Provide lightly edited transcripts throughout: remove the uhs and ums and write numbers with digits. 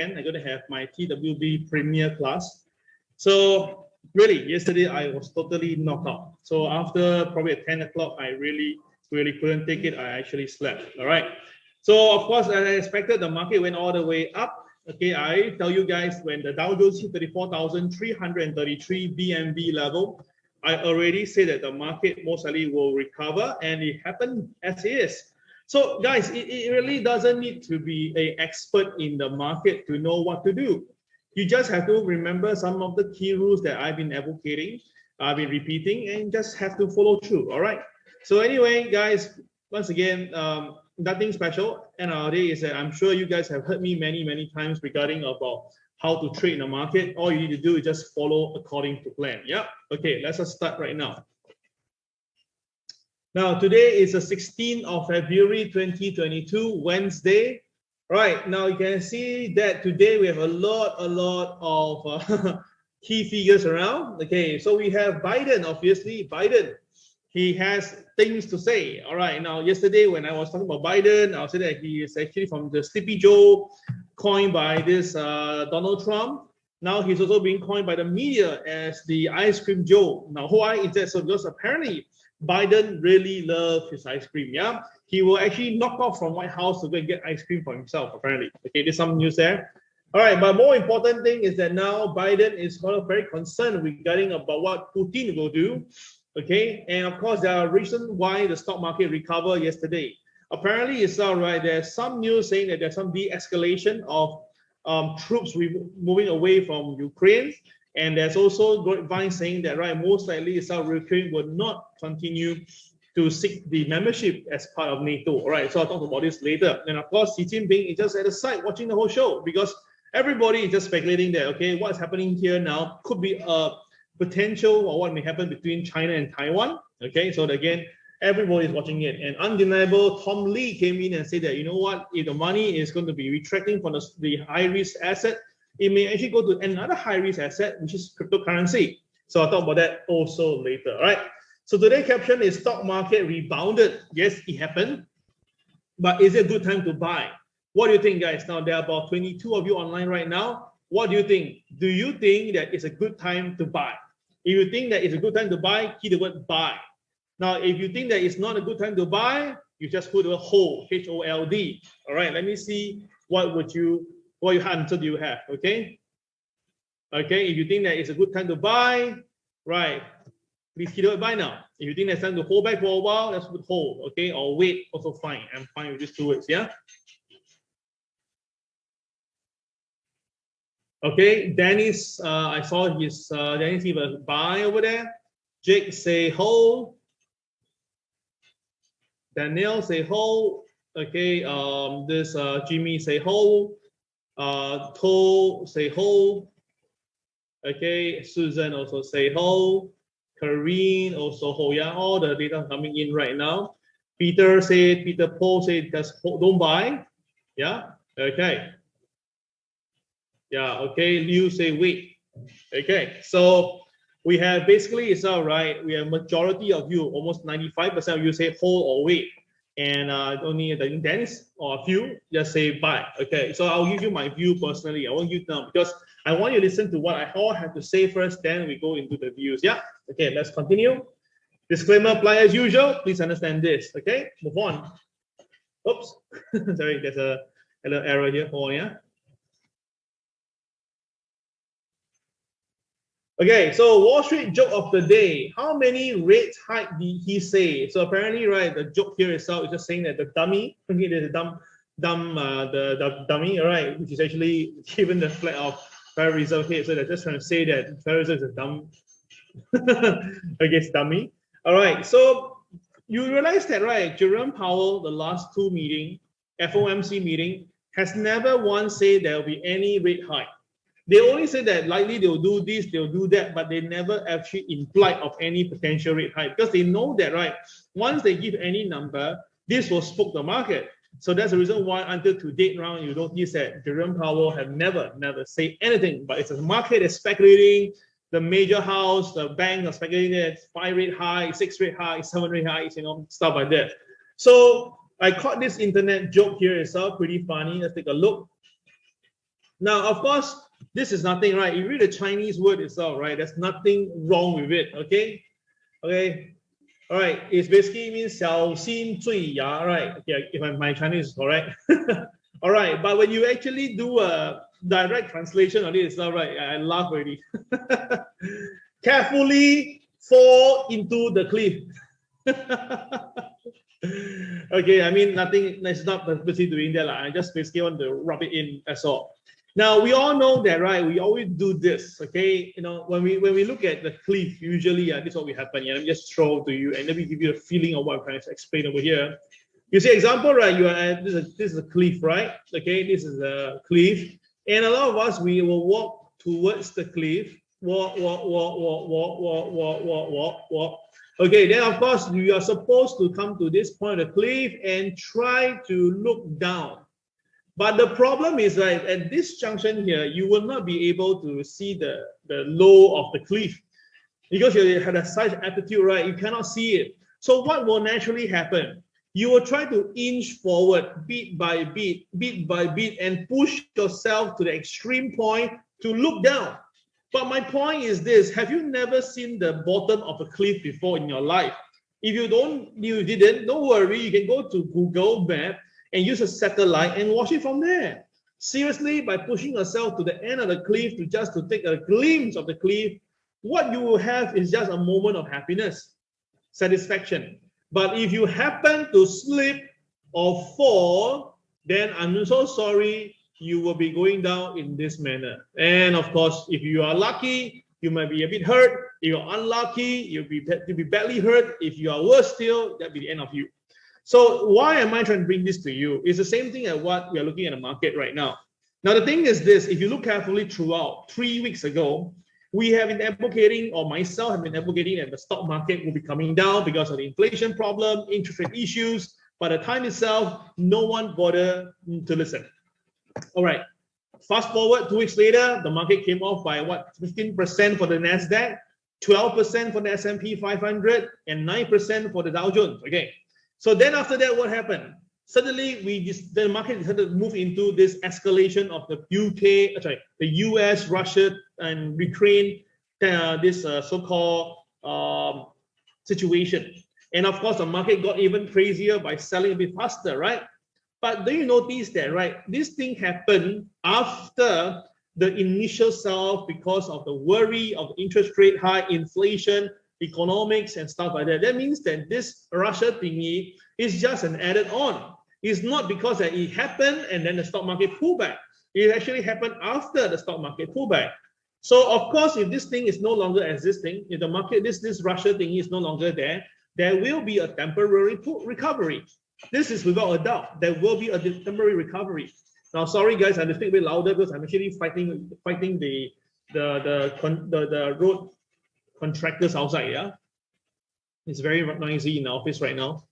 I'm going to have my TWB Premier class. So really, yesterday I was totally knocked out. So after probably at 10 o'clock, I really couldn't take it. I actually slept. All right. So of course, as I expected, the market went all the way up. Okay, I tell you guys, when the Dow Jones hit 34,333 BNB level, I already said that the market most likely will recover, and it happened as is. So guys, it really doesn't need to be an expert in the market to know what to do. You just have to remember some of the key rules that I've been advocating, I've been repeating, and just have to follow through. All right. So anyway, guys, once again, nothing special. And our day is that I'm sure you guys have heard me many times regarding about how to trade in the market. All you need to do is just follow according to plan. Yeah. Okay. Let's just start right now. Now, today is the 16th of February 2022, Wednesday. Right, now you can see that today we have a lot of key figures around. Okay, so we have Biden, obviously. Biden, he has things to say. All right, now yesterday when I was talking about Biden, I'll say that he is actually from the Sleepy Joe, coined by this Donald Trump. Now he's also being coined by the media as the Ice Cream Joe. Now, why is that so? Because apparently Biden really loves his ice cream. Yeah, he will actually knock off from White House to go and get ice cream for himself. Apparently, okay, there's some news there. All right, but more important thing is that now Biden is very concerned regarding about what Putin will do. Okay, and of course there are reasons why the stock market recovered yesterday. Apparently, it's all right. There's some news saying that there's some de-escalation of troops moving away from Ukraine. And there's also grapevine saying that, right, most likely South Ukraine will not continue to seek the membership as part of NATO. All right, so I'll talk about this later. And of course, Xi Jinping is just at the side watching the whole show because everybody is just speculating that, okay, what's happening here now could be a potential or what may happen between China and Taiwan. Okay, so again, everybody is watching it. And undeniable, Tom Lee came in and said that, you know what, if the money is going to be retracting from the high-risk asset, it may actually go to another high-risk asset, which is cryptocurrency. So I'll talk about that also later. All right. So today's caption is stock market rebounded. Yes, it happened. But is it a good time to buy? What do you think, guys? Now, there are about 22 of you online right now. What do you think? Do you think that it's a good time to buy? If you think that it's a good time to buy, key the word buy. Now, if you think that it's not a good time to buy, you just put the word hold, H-O-L-D. All right. Let me see what answer do you have? Okay. Okay. If you think that it's a good time to buy, right, please key the word buy now. If you think it's time to hold back for a while, let's put hold. Okay. Or wait, also fine. I'm fine with these two words. Yeah. Okay. Dennis, I saw his Dennis give a buy over there. Jake say hold. Danielle say hold. Okay. This Jimmy say hold. To say hold. Okay, Susan also say hold. Karine also hold. Yeah, all the data coming in right now. Peter Paul said just hold, don't buy. Yeah, okay. Yeah, okay. Liu say wait. Okay, so we have basically it's all right. We have majority of you, almost 95% of you say hold or wait. And only Dennis or a few just say buy. Okay, so I'll give you my view personally. I won't give now because I want you to listen to what I all have to say first, then we go into the views. Yeah, okay, let's continue. Disclaimer apply as usual. Please understand this. Okay, move on. Oops, sorry, there's a little error here. Hold on, yeah. Okay, so Wall Street joke of the day. How many rate hike did he say? So apparently, right, the joke here itself is just saying that the dummy, okay, there's a the dummy, all right, which is actually given the flag of Federal Reserve here. So they're just trying to say that Federal Reserve is a dumb, I guess, dummy. All right, so you realize that, right, Jerome Powell, the last two meeting, FOMC meeting, has never once said there will be any rate hike. They only say that likely they'll do this, they'll do that, but they never actually implied of any potential rate hike because they know that, right, once they give any number, this will spook the market. So that's the reason why until to date round, you notice that Jerome Powell have never said anything, but it's a market is speculating. The major house, the banks are speculating that 5 rate high, 6 rate high, 7 rate high, you know, stuff like that. So I caught this internet joke here itself, pretty funny. Let's take a look. Now, of course, this is nothing, right? You read the Chinese word itself, right? There's nothing wrong with it, okay? Okay. All right. It basically means 小心坠牙, right? Okay, if my Chinese is correct. All right. But when you actually do a direct translation of it itself, right? I laugh already. Carefully fall into the cliff. Okay, I mean, nothing, it's not purposely doing that. I just basically want to rub it in, that's all. Now, we all know that, right? We always do this, okay? You know, when we look at the cliff, usually, this is what will happen. Yeah, let me just throw to you and let me give you a feeling of what I'm trying to explain over here. You see, example, right? You are at, this is a cliff, right? Okay, this is a cliff. And a lot of us, we will walk towards the cliff. Walk. Okay, then of course, you are supposed to come to this point of the cliff and try to look down. But the problem is, right, at this junction here, you will not be able to see the low of the cliff because you had such altitude, right? You cannot see it. So what will naturally happen? You will try to inch forward bit by bit, and push yourself to the extreme point to look down. But my point is this: have you never seen the bottom of a cliff before in your life? If you didn't, don't worry. You can go to Google Map and use a satellite and watch it from there. Seriously, by pushing yourself to the end of the cliff to take a glimpse of the cliff, what you will have is just a moment of happiness, satisfaction. But if you happen to slip or fall, then I'm so sorry, you will be going down in this manner. And of course, if you are lucky, you might be a bit hurt. If you're unlucky, you'll be badly hurt. If you are worse still, that'll be the end of you. So why am I trying to bring this to you? It's the same thing as what we are looking at the market right now. Now, the thing is this: if you look carefully throughout 3 weeks ago, we have been advocating, or myself have been advocating, that the stock market will be coming down because of the inflation problem, interest rate issues. By the time itself, no one bothered to listen. All right. Fast forward 2 weeks later, the market came off by what? 15% for the NASDAQ, 12% for the S&P 500, and 9% for the Dow Jones. Okay. So then after that, what happened? Suddenly, the market started to move into this escalation of the the US, Russia, and Ukraine, this so-called situation. And of course, the market got even crazier by selling a bit faster, right? But do you notice that, right? This thing happened after the initial sell-off because of the worry of interest rate high, inflation, economics, and stuff like that. That means that this Russia thingy is just an added on. It's not because that it happened and then the stock market pulled back. It actually happened after the stock market pullback. So of course, if this thing is no longer existing, if the market, this Russia thingy is no longer there, there will be a temporary recovery. This is without a doubt. There will be a temporary recovery. Now, sorry guys, I have to speak a bit louder because I'm actually fighting the road contractors outside. Yeah, it's very noisy in the office right now.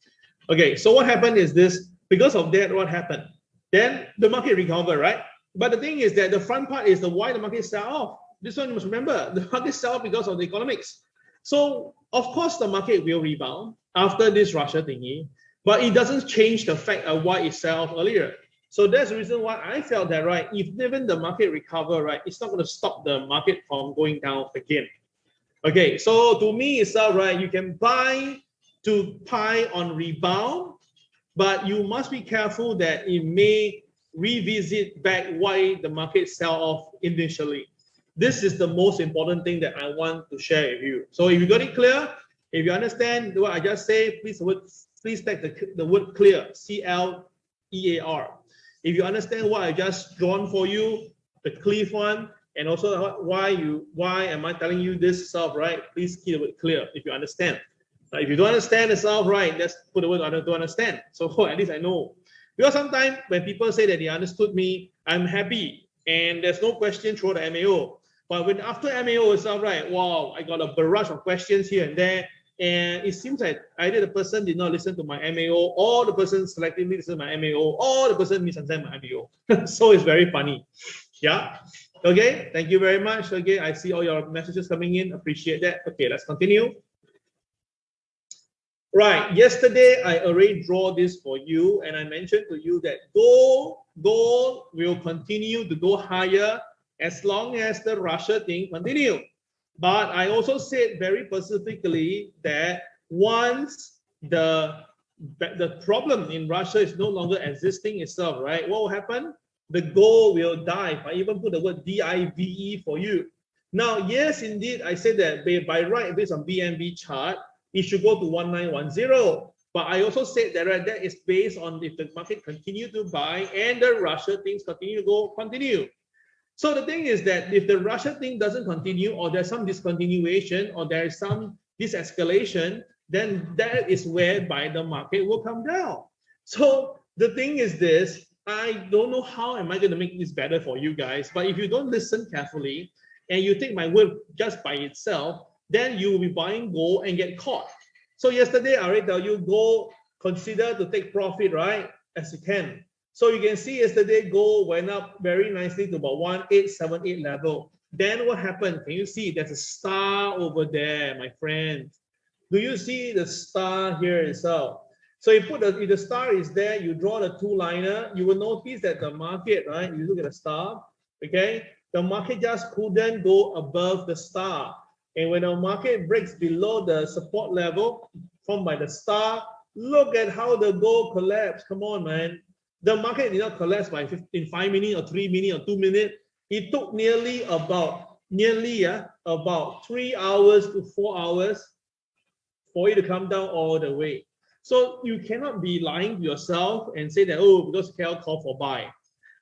Okay, so what happened is this: because of that, what happened? Then the market recovered, right? But the thing is that the front part is why the market sell off. This one you must remember: the market sell off because of the economics. So of course the market will rebound after this Russia thingy, but it doesn't change the fact of why it sell off earlier. So that's the reason why I felt that, right, if even the market recover, right, it's not going to stop the market from going down again. Okay, so to me itself, right, you can buy to pie on rebound, but you must be careful that it may revisit back why the market sell off initially. This is the most important thing that I want to share with you. So if you got it clear, if you understand what I just say, please take the word clear, C-L-E-A-R. If you understand what I just drawn for you, the cliff one, and also why am I telling you this stuff, right? Please keep the word clear if you understand. If you don't understand itself, right, let's put the word I don't understand. So at least I know. Because sometimes when people say that they understood me, I'm happy and there's no question through the MAO. But when after MAO itself, right, wow, I got a barrage of questions here and there. And it seems like either the person did not listen to my MAO, or the person selectively listened to my MAO, or the person misunderstood my MAO. So it's very funny. Yeah. Okay. Thank you very much. Okay. I see all your messages coming in. Appreciate that. Okay. Let's continue. Right. Yesterday, I already draw this for you, and I mentioned to you that gold will continue to go higher as long as the Russia thing continue. But I also said very specifically that once the problem in Russia is no longer existing itself, right? What will happen? The gold will dive. I even put the word DIVE for you. Now, yes, indeed, I said that by right, based on BNB chart, it should go to 1910. But I also said that that is based on if the market continue to buy and the Russia things continue. So the thing is that if the Russia thing doesn't continue, or there's some discontinuation, or there is some escalation, then that is whereby the market will come down. So the thing is this, I don't know how am I going to make this better for you guys, but if you don't listen carefully and you take my word just by itself, then you will be buying gold and get caught. So yesterday I already tell you, gold, consider to take profit, right, as you can. So you can see yesterday gold went up very nicely to about 1878 level. Then what happened? Can you see there's a star over there, my friend? Do you see the star here itself? So you put if the star is there, you draw the two-liner, you will notice that the market, right? You look at the star, okay? The market just couldn't go above the star. And when the market breaks below the support level formed by the star, look at how the gold collapsed. Come on, man. The market did not collapse in 5 minutes or 3 minutes or 2 minutes. It took nearly about 3 hours to 4 hours for it to come down all the way. So you cannot be lying to yourself and say that, oh, because KL called for buy.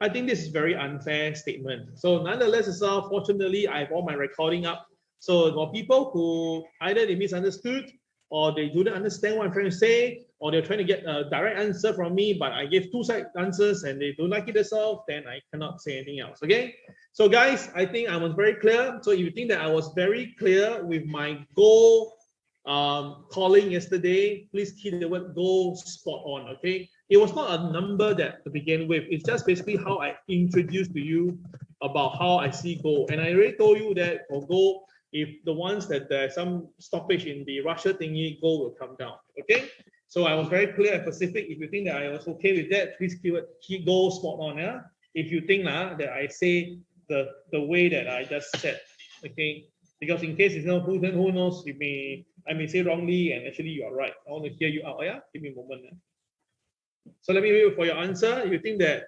I think this is very unfair statement. So nonetheless, fortunately, I have all my recording up. So for people who either they misunderstood or they do not understand what I'm trying to say, or they're trying to get a direct answer from me, but I gave two-side answers and they don't like it themselves, then I cannot say anything else, okay? So guys, I think I was very clear. So if you think that I was very clear with my goal calling yesterday, please keep the word goal spot on, okay? It was not a number that to begin with. It's just basically how I introduced to you about how I see gold. And I already told you that for gold, if the ones that there's some stoppage in the Russia thingy, gold will come down, okay? So I was very clear and specific. If you think that I was okay with that, please keep gold spot on, yeah? If you think that I say the way that I just said, okay? Because in case it's not who knows, I may say wrongly and actually you are right. I want to hear you out, yeah? Give me a moment. Yeah? So let me wait for your answer. If you think that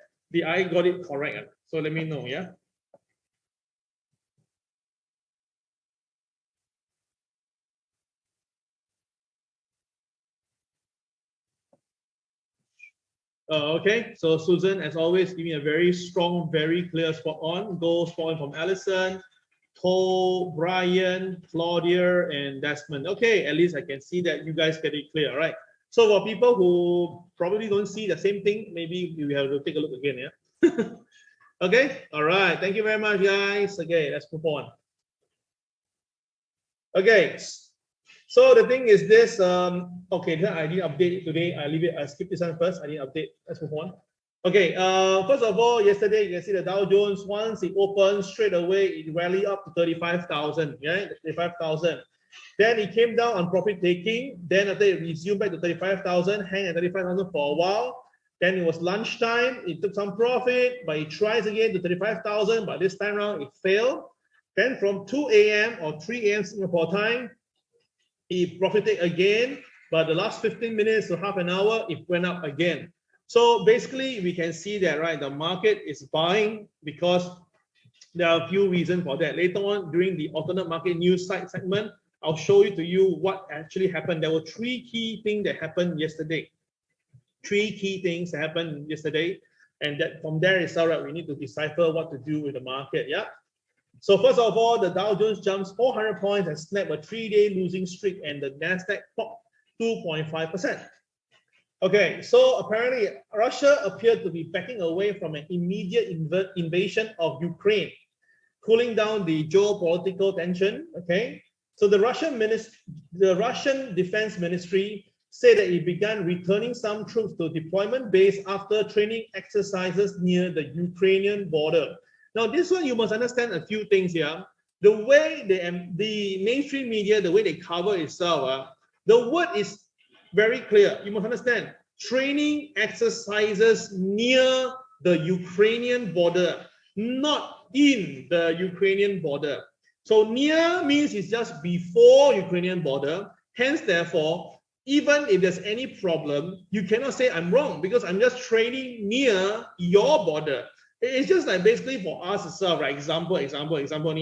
I got it correct, so let me know, yeah? Okay, so Susan, as always, give me a very strong, very clear spot on. Go spot on from Allison, Cole, Brian, Claudia, and Desmond. Okay, at least I can see that you guys get it clear, right? So for people who probably don't see the same thing, maybe we have to take a look again, yeah? Okay, all right. Thank you very much, guys. Okay, let's move on. Okay, so the thing is this, okay, I didn't update it today. I skip this one first. I didn't update. Let's move on. Okay, first of all, yesterday you can see the Dow Jones, once it opened straight away, it rallied up to 35,000, yeah, 35,000. Then it came down on profit taking. Then after it resumed back to 35,000, hang at 35,000 for a while. Then it was lunchtime. It took some profit, but it tries again to 35,000, but this time around it failed. Then from 2 a.m. or 3 a.m. Singapore time, it profited again, but the last 15 minutes to half an hour, it went up again. So basically, we can see that, right, the market is buying because there are a few reasons for that. Later on, during the alternate market news site segment, I'll show you to you what actually happened. There were 3 key things that happened yesterday. 3 key things that happened yesterday, and that from there itself, right, we need to decipher what to do with the market, yeah? So first of all, the Dow Jones jumps 400 points and snapped a 3-day losing streak, and the NASDAQ popped 2.5%. Okay, so apparently Russia appeared to be backing away from an immediate invasion of Ukraine, cooling down the geopolitical tension. Okay, so the Russian Defense Ministry said that it began returning some troops to deployment base after training exercises near the Ukrainian border. Now, this one you must understand a few things here. The way the mainstream media, the way they cover itself, the word is very clear. You must understand. Training exercises near the Ukrainian border, not in the Ukrainian border. So near means it's just before Ukrainian border. Hence, therefore, even if there's any problem, you cannot say I'm wrong because I'm just trading near your border. It's just like basically for us itself, right? Example,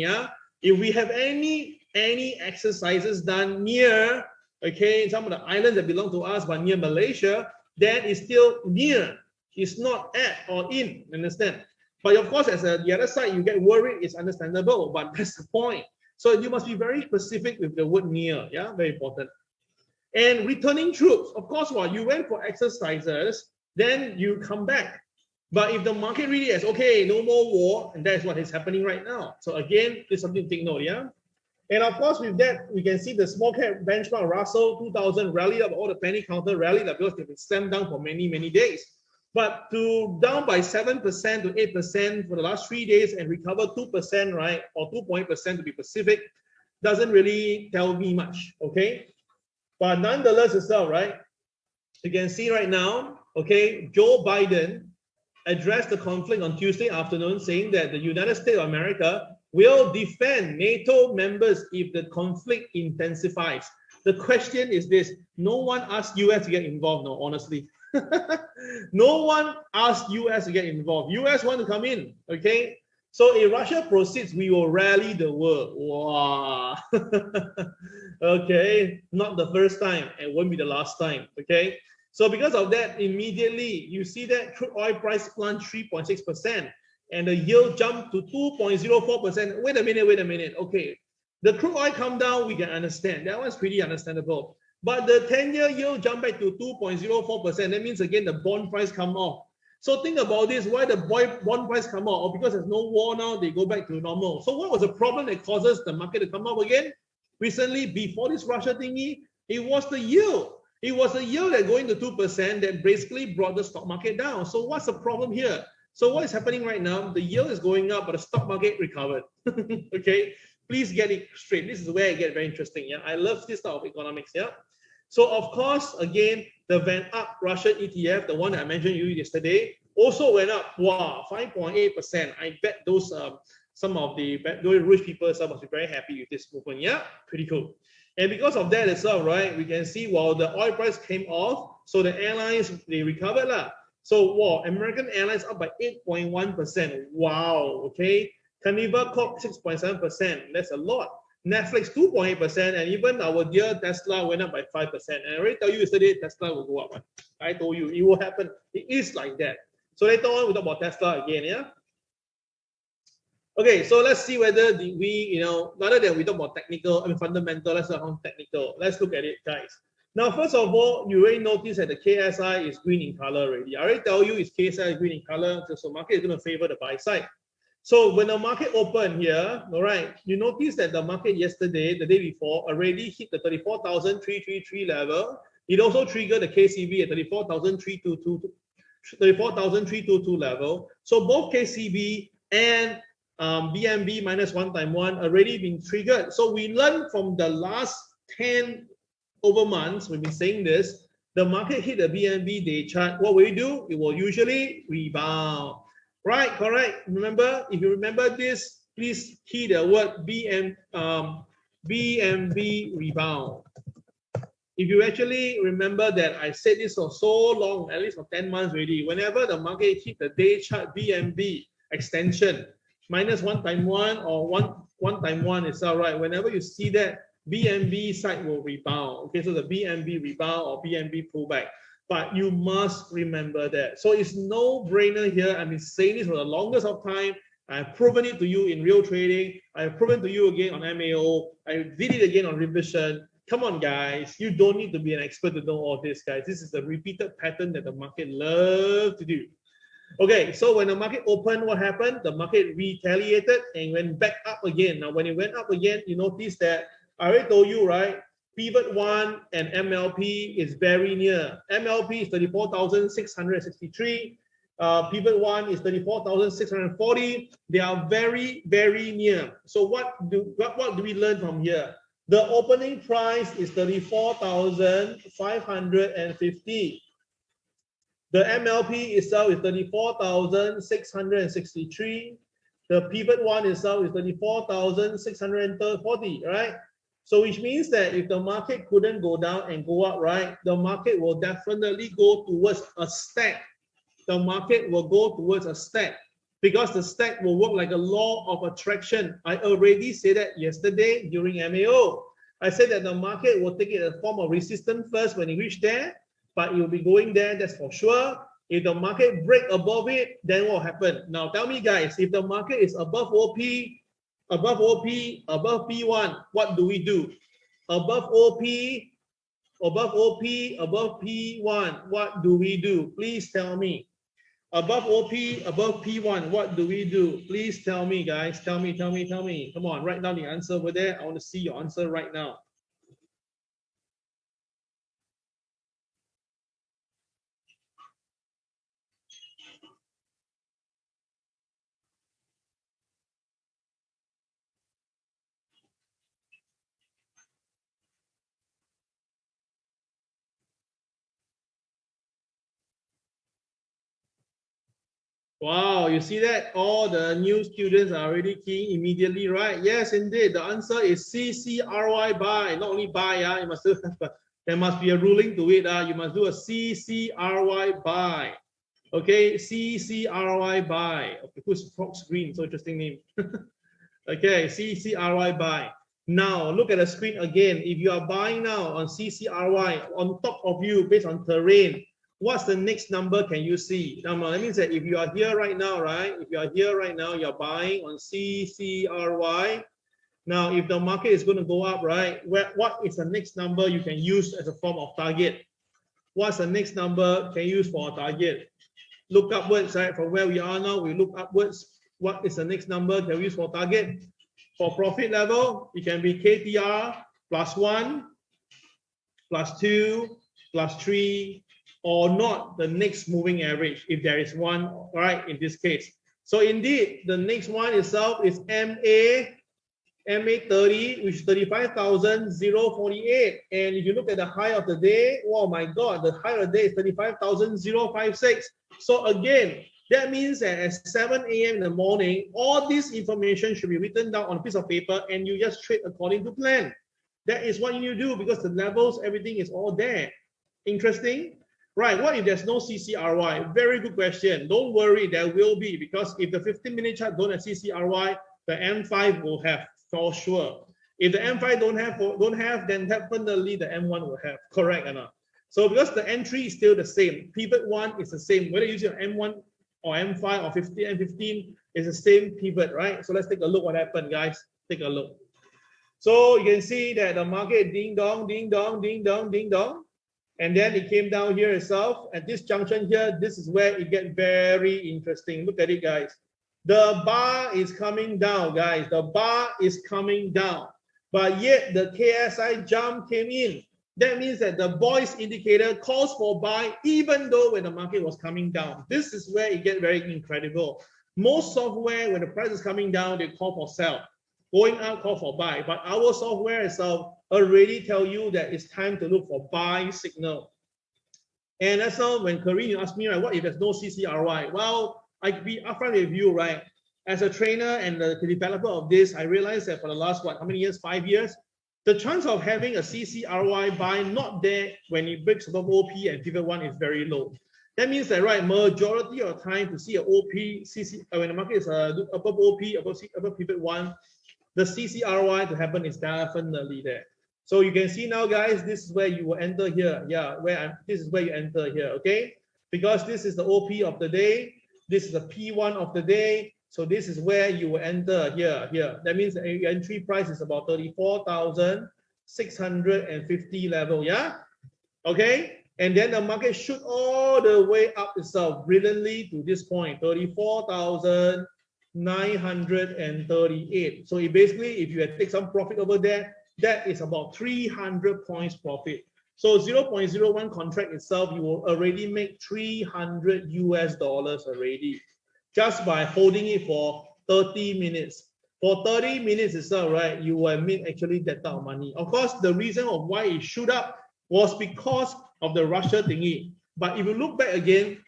yeah. If we have any exercises done near, okay, some of the islands that belong to us, but near Malaysia, then it's still near. It's not at or in, understand? But of course, as the other side, you get worried, it's understandable, but that's the point. So you must be very specific with the word near, yeah, very important. And returning troops, of course, while you went for exercises, then you come back. But if the market really is, okay, no more war, and that's what is happening right now. So again, there's something to take note, yeah? And of course, with that, we can see the small cap benchmark Russell 2000 rallied up, all the penny counter rallied up because they've been slammed down for many, many days. But to down by 7% to 8% for the last 3 days and recover 2%, right, or 2% to be specific, doesn't really tell me much, okay? But nonetheless itself, right, you can see right now, okay, Joe Biden addressed the conflict on Tuesday afternoon, saying that the United States of America will defend NATO members if the conflict intensifies. The question is this: no one asked US to get involved, no, honestly. No one asked US to get involved. US want to come in, okay? So if Russia proceeds, we will rally the world. Wow. Okay, not the first time, it won't be the last time, okay? So because of that, immediately you see that crude oil price plunged 3.6% and the yield jumped to 2.04%. Wait a minute. Okay, the crude oil come down, we can understand. That one's pretty understandable. But the 10-year yield jumped back to 2.04%. That means again the bond price come off. So think about this: why the bond price come off? Or because there's no war now, they go back to normal. So what was the problem that causes the market to come up again? Recently, before this Russia thingy, it was the yield. It was the yield that going to 2% that basically brought the stock market down. So what's the problem here? So what is happening right now? The yield is going up, but the stock market recovered. Okay, please get it straight. This is where it gets very interesting. Yeah, I love this type of economics. Yeah. So of course, again, the went up Russian ETF, the one that I mentioned you yesterday, also went up. Wow, 5.8%. I bet those some of the those rich people must be very happy with this movement. Yeah, pretty cool. And because of that as well, right, we can see while the oil price came off, so the airlines, they recovered lah. So wow, American Airlines up by 8.1%. Wow, okay. Carnival Corp 6.7%. That's a lot. Netflix 2.8%, and even our dear Tesla went up by 5%. And I already tell you yesterday, Tesla will go up. I told you it will happen. It is like that. So later on, we talk about Tesla again, yeah. Okay, so let's see whether we, rather than we talk about technical, fundamental, let's talk about technical. Let's look at it, guys. Now, first of all, you already notice that the KSI is green in color already. I already tell you it's KSI is green in color, so market is going to favor the buy side. So when the market opened here, all right, you notice that the market yesterday, the day before, already hit the 34,333 level. It also triggered the KCB at 34,322 level. So both KCB and BNB minus 1 times 1 already been triggered. So we learned from the last 10 over months, we've been saying this, the market hit the BNB day chart. What will you do? It will usually rebound. Right, correct. Remember, if you remember this, please key the word BNB rebound. If you actually remember that I said this for so long, at least for 10 months already, whenever the market hit the day chart BNB extension, minus 1 times 1 or 1 times 1 is all right. Whenever you see that, BNB side will rebound. Okay, so the BNB rebound or BNB pullback. But you must remember that. So it's no brainer here. I've been saying this for the longest of time. I've proven it to you in real trading. I've proven to you again on MAO. I did it again on revision. Come on, guys. You don't need to be an expert to know all this, guys. This is a repeated pattern that the market loves to do. Okay, so when the market opened, what happened? The market retaliated and went back up again. Now, when it went up again, you notice that I already told you, right? Pivot 1 and MLP is very near. MLP is 34,663. Pivot 1 is 34,640. They are very, very near. So what do we learn from here? The opening price is 34,550. The MLP itself is 34,663. The pivot one itself is 34,640, right? So which means that if the market couldn't go down and go up, right, the market will definitely go towards a stack. The market will go towards a stack because the stack will work like a law of attraction. I already said that yesterday during MAO. I said that the market will take it as a form of resistance first when it reach there, but it will be going there, that's for sure. If the market break above it, then what will happen? Now tell me guys, if the market is above OP, above P1, what do we do? Above OP, above P1, what do we do? Please tell me. Above OP, above P1, what do we do? Please tell me, guys. Tell me. Come on, write down the answer over there. I want to see your answer right now. Wow, you see that? All the new students are already keying immediately, right? Yes, indeed. The answer is CCRY buy. Not only buy, you must do, there must be a ruling to it. You must do a CCRY buy. Okay, CCRY buy. Okay, who's Fox Green? So interesting name. Okay, CCRY buy. Now look at the screen again. If you are buying now on CCRY, on top of you based on terrain, what's the next number can you see? Now, that means that if you are here right now, right? If you are here right now, you're buying on CCRY. Now, if the market is going to go up, right? What is the next number you can use as a form of target? What's the next number can you use for a target? Look upwards, right? From where we are now, we look upwards. What is the next number can we use for target? For profit level, it can be KTR +1, +2, +3, or not the next moving average, if there is one, right, in this case. So indeed, the next one itself is MA30, which is 35,048. And if you look at the high of the day, oh my God, the high of the day is 35,056. So again, that means that at 7 a.m. in the morning, all this information should be written down on a piece of paper and you just trade according to plan. That is what you do because the levels, everything is all there. Interesting? Right, what if there's no CCRY? Very good question. Don't worry, there will be, because if the 15-minute chart don't have CCRY, the M5 will have for sure. If the M5 don't have, then definitely the M1 will have. Correct or not? So because the entry is still the same, pivot one is the same. Whether you use your M1 or M5 or 15 and 15 is the same pivot, right? So let's take a look what happened, guys. Take a look. So you can see that the market ding dong, ding dong, ding dong, ding dong. And then it came down here itself. At this junction here, this is where it gets very interesting. Look at it, guys. The bar is coming down, guys. The bar is coming down. But yet the KSI jump came in. That means that the Boyce indicator calls for buy even though when the market was coming down. This is where it gets very incredible. Most software, when the price is coming down, they call for sell. Going up, call for buy. But our software itself already tell you that it's time to look for buy signal. And that's how when Kareem, you ask me, right, what if there's no CCRY? Well, I'd be upfront with you, right? As a trainer and the developer of this, I realized that for the last, how many years? 5 years? The chance of having a CCRY buy not there when it breaks above OP and pivot one is very low. That means that, right, majority of the time to see an OP, when the market is above OP, above pivot one, the CCRY to happen is definitely there. So you can see now, guys, this is where you will enter here. Yeah, this is where you enter here, okay? Because this is the OP of the day. This is the P1 of the day. So this is where you will enter here. That means the entry price is about 34,650 level, yeah? Okay? And then the market shoot all the way up itself brilliantly to this point, 34,938. So it basically, if you had take some profit over there, that is about 300 points profit. So 0.01 contract itself, you will already make $300 already just by holding it for 30 minutes. For 30 minutes itself, right, you will make actually that type of money. Of course, the reason of why it shoot up was because of the Russia thingy. But if you look back again,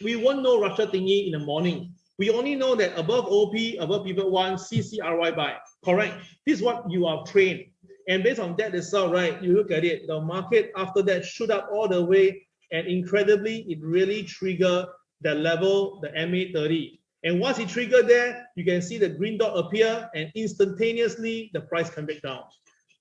we won't know Russia thingy in the morning. We only know that above OP, above pivot 1, CCRY buy. Correct. This is what you are trained. And based on that itself, right, you look at it, the market after that shoot up all the way, and incredibly, it really triggered the level, the MA30. And once it triggered there, you can see the green dot appear, and instantaneously the price come back down.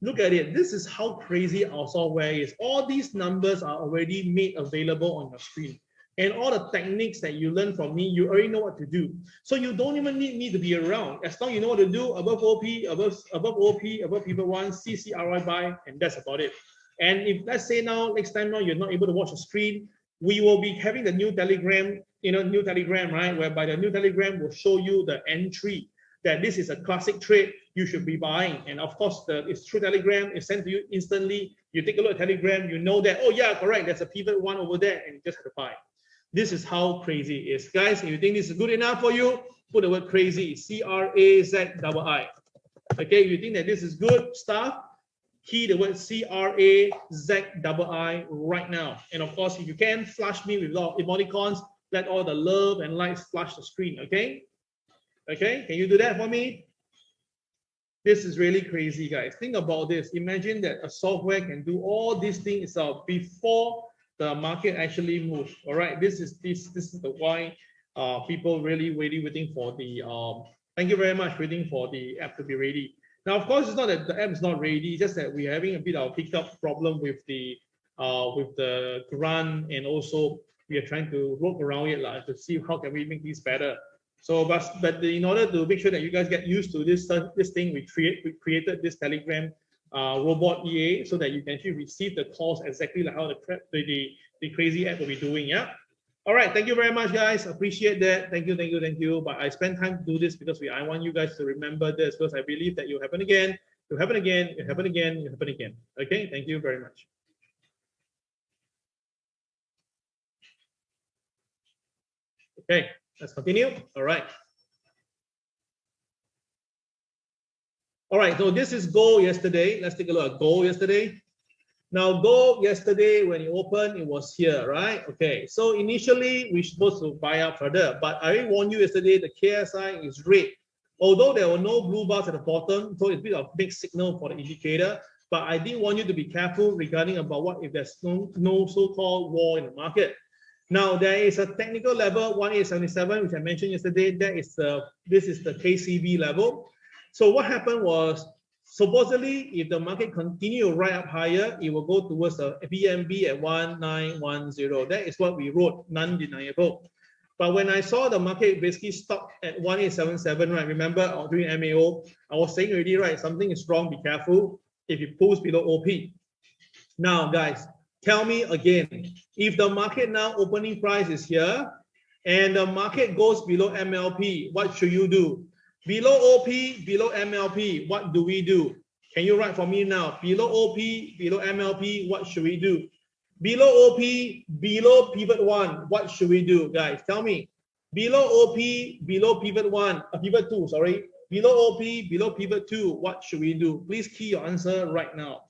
Look at it. This is how crazy our software is. All these numbers are already made available on your screen. And all the techniques that you learn from me, you already know what to do. So you don't even need me to be around. As long as you know what to do, above OP, above OP, above pivot 1, CCRY buy, and that's about it. And if let's say now, next time now, you're not able to watch the screen, we will be having the new Telegram, new Telegram, right? Whereby the new Telegram will show you the entry that this is a classic trade you should be buying. And of course, it's through Telegram, it's sent to you instantly. You take a look at Telegram, you know that, oh yeah, correct, there's a pivot 1 over there, and you just have to buy. This is how crazy it is. Guys, if you think this is good enough for you, put the word crazy, CRAZII. Okay, if you think that this is good stuff, key the word CRAZII right now. And of course, if you can, flash me with all emoticons, let all the love and likes flash the screen, okay? Okay, can you do that for me? This is really crazy, guys. Think about this. Imagine that a software can do all these things itself before the market actually moves. All right, this is the why people really waiting for the thank you very much, waiting for the app to be ready. Now, of course, it's not that the app is not ready, just that we're having a bit of hiccup problem with the grant, and also we are trying to work around it to see how can we make this better. So, but in order to make sure that you guys get used to this thing, we created this Telegram robot EA so that you can actually receive the calls exactly like how the crazy app will be doing. Yeah. All right. Thank you very much, guys. Appreciate that. Thank you. But I spent time to do this because I want you guys to remember this, because I believe that you'll happen again. You'll happen again. You'll happen again. You'll happen again. Okay. Thank you very much. Okay. Let's continue. All right. All right. So this is gold yesterday. Let's take a look at gold yesterday. Now, gold yesterday, when it opened, it was here, right? Okay, so initially, we're supposed to buy up further, but I warned you yesterday, the KSI is red. Although there were no blue bars at the bottom, so it's a bit of big signal for the indicator, but I did want you to be careful regarding about what if there's no so-called war in the market. Now, there is a technical level, 1877, which I mentioned yesterday. This is the KCB level. So what happened was, supposedly, if the market continue right up higher, it will go towards the BNB at 1910. That is what we wrote, non-deniable. But when I saw the market basically stop at 1877, right? Remember during MAO, I was saying already, right? Something is wrong, be careful if it pulls below OP. Now, guys, tell me again, if the market now opening price is here and the market goes below MLP, what should you do? Below OP, below MLP, what do we do? Can you write for me now? Below OP, below MLP, what should we do? Below OP, below pivot 1, what should we do, guys? Tell me. Below OP, below pivot 1, pivot 2, sorry. Below OP, below pivot 2, what should we do? Please key your answer right now.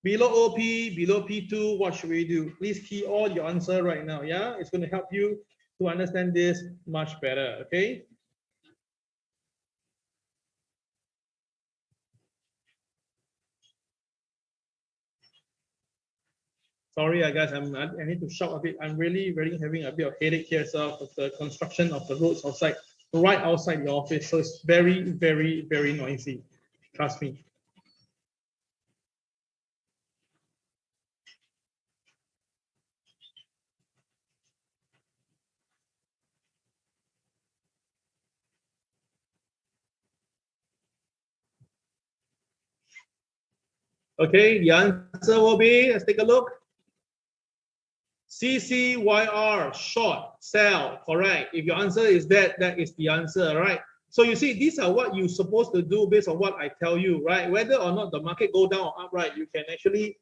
Below OP, below P2, what should we do? Please key all your answer right now, yeah? It's going to help you to understand this much better, okay? Sorry, guys, I need to shout a bit. I'm really having a bit of headache here, so with the construction of the roads outside, right outside the office. So it's very noisy. Trust me. Okay, the answer will be, let's take a look. CCYR, short, sell, correct. If your answer is that is the answer, right? So you see, these are what you're supposed to do based on what I tell you, right? Whether or not the market go down or up, right, you can actually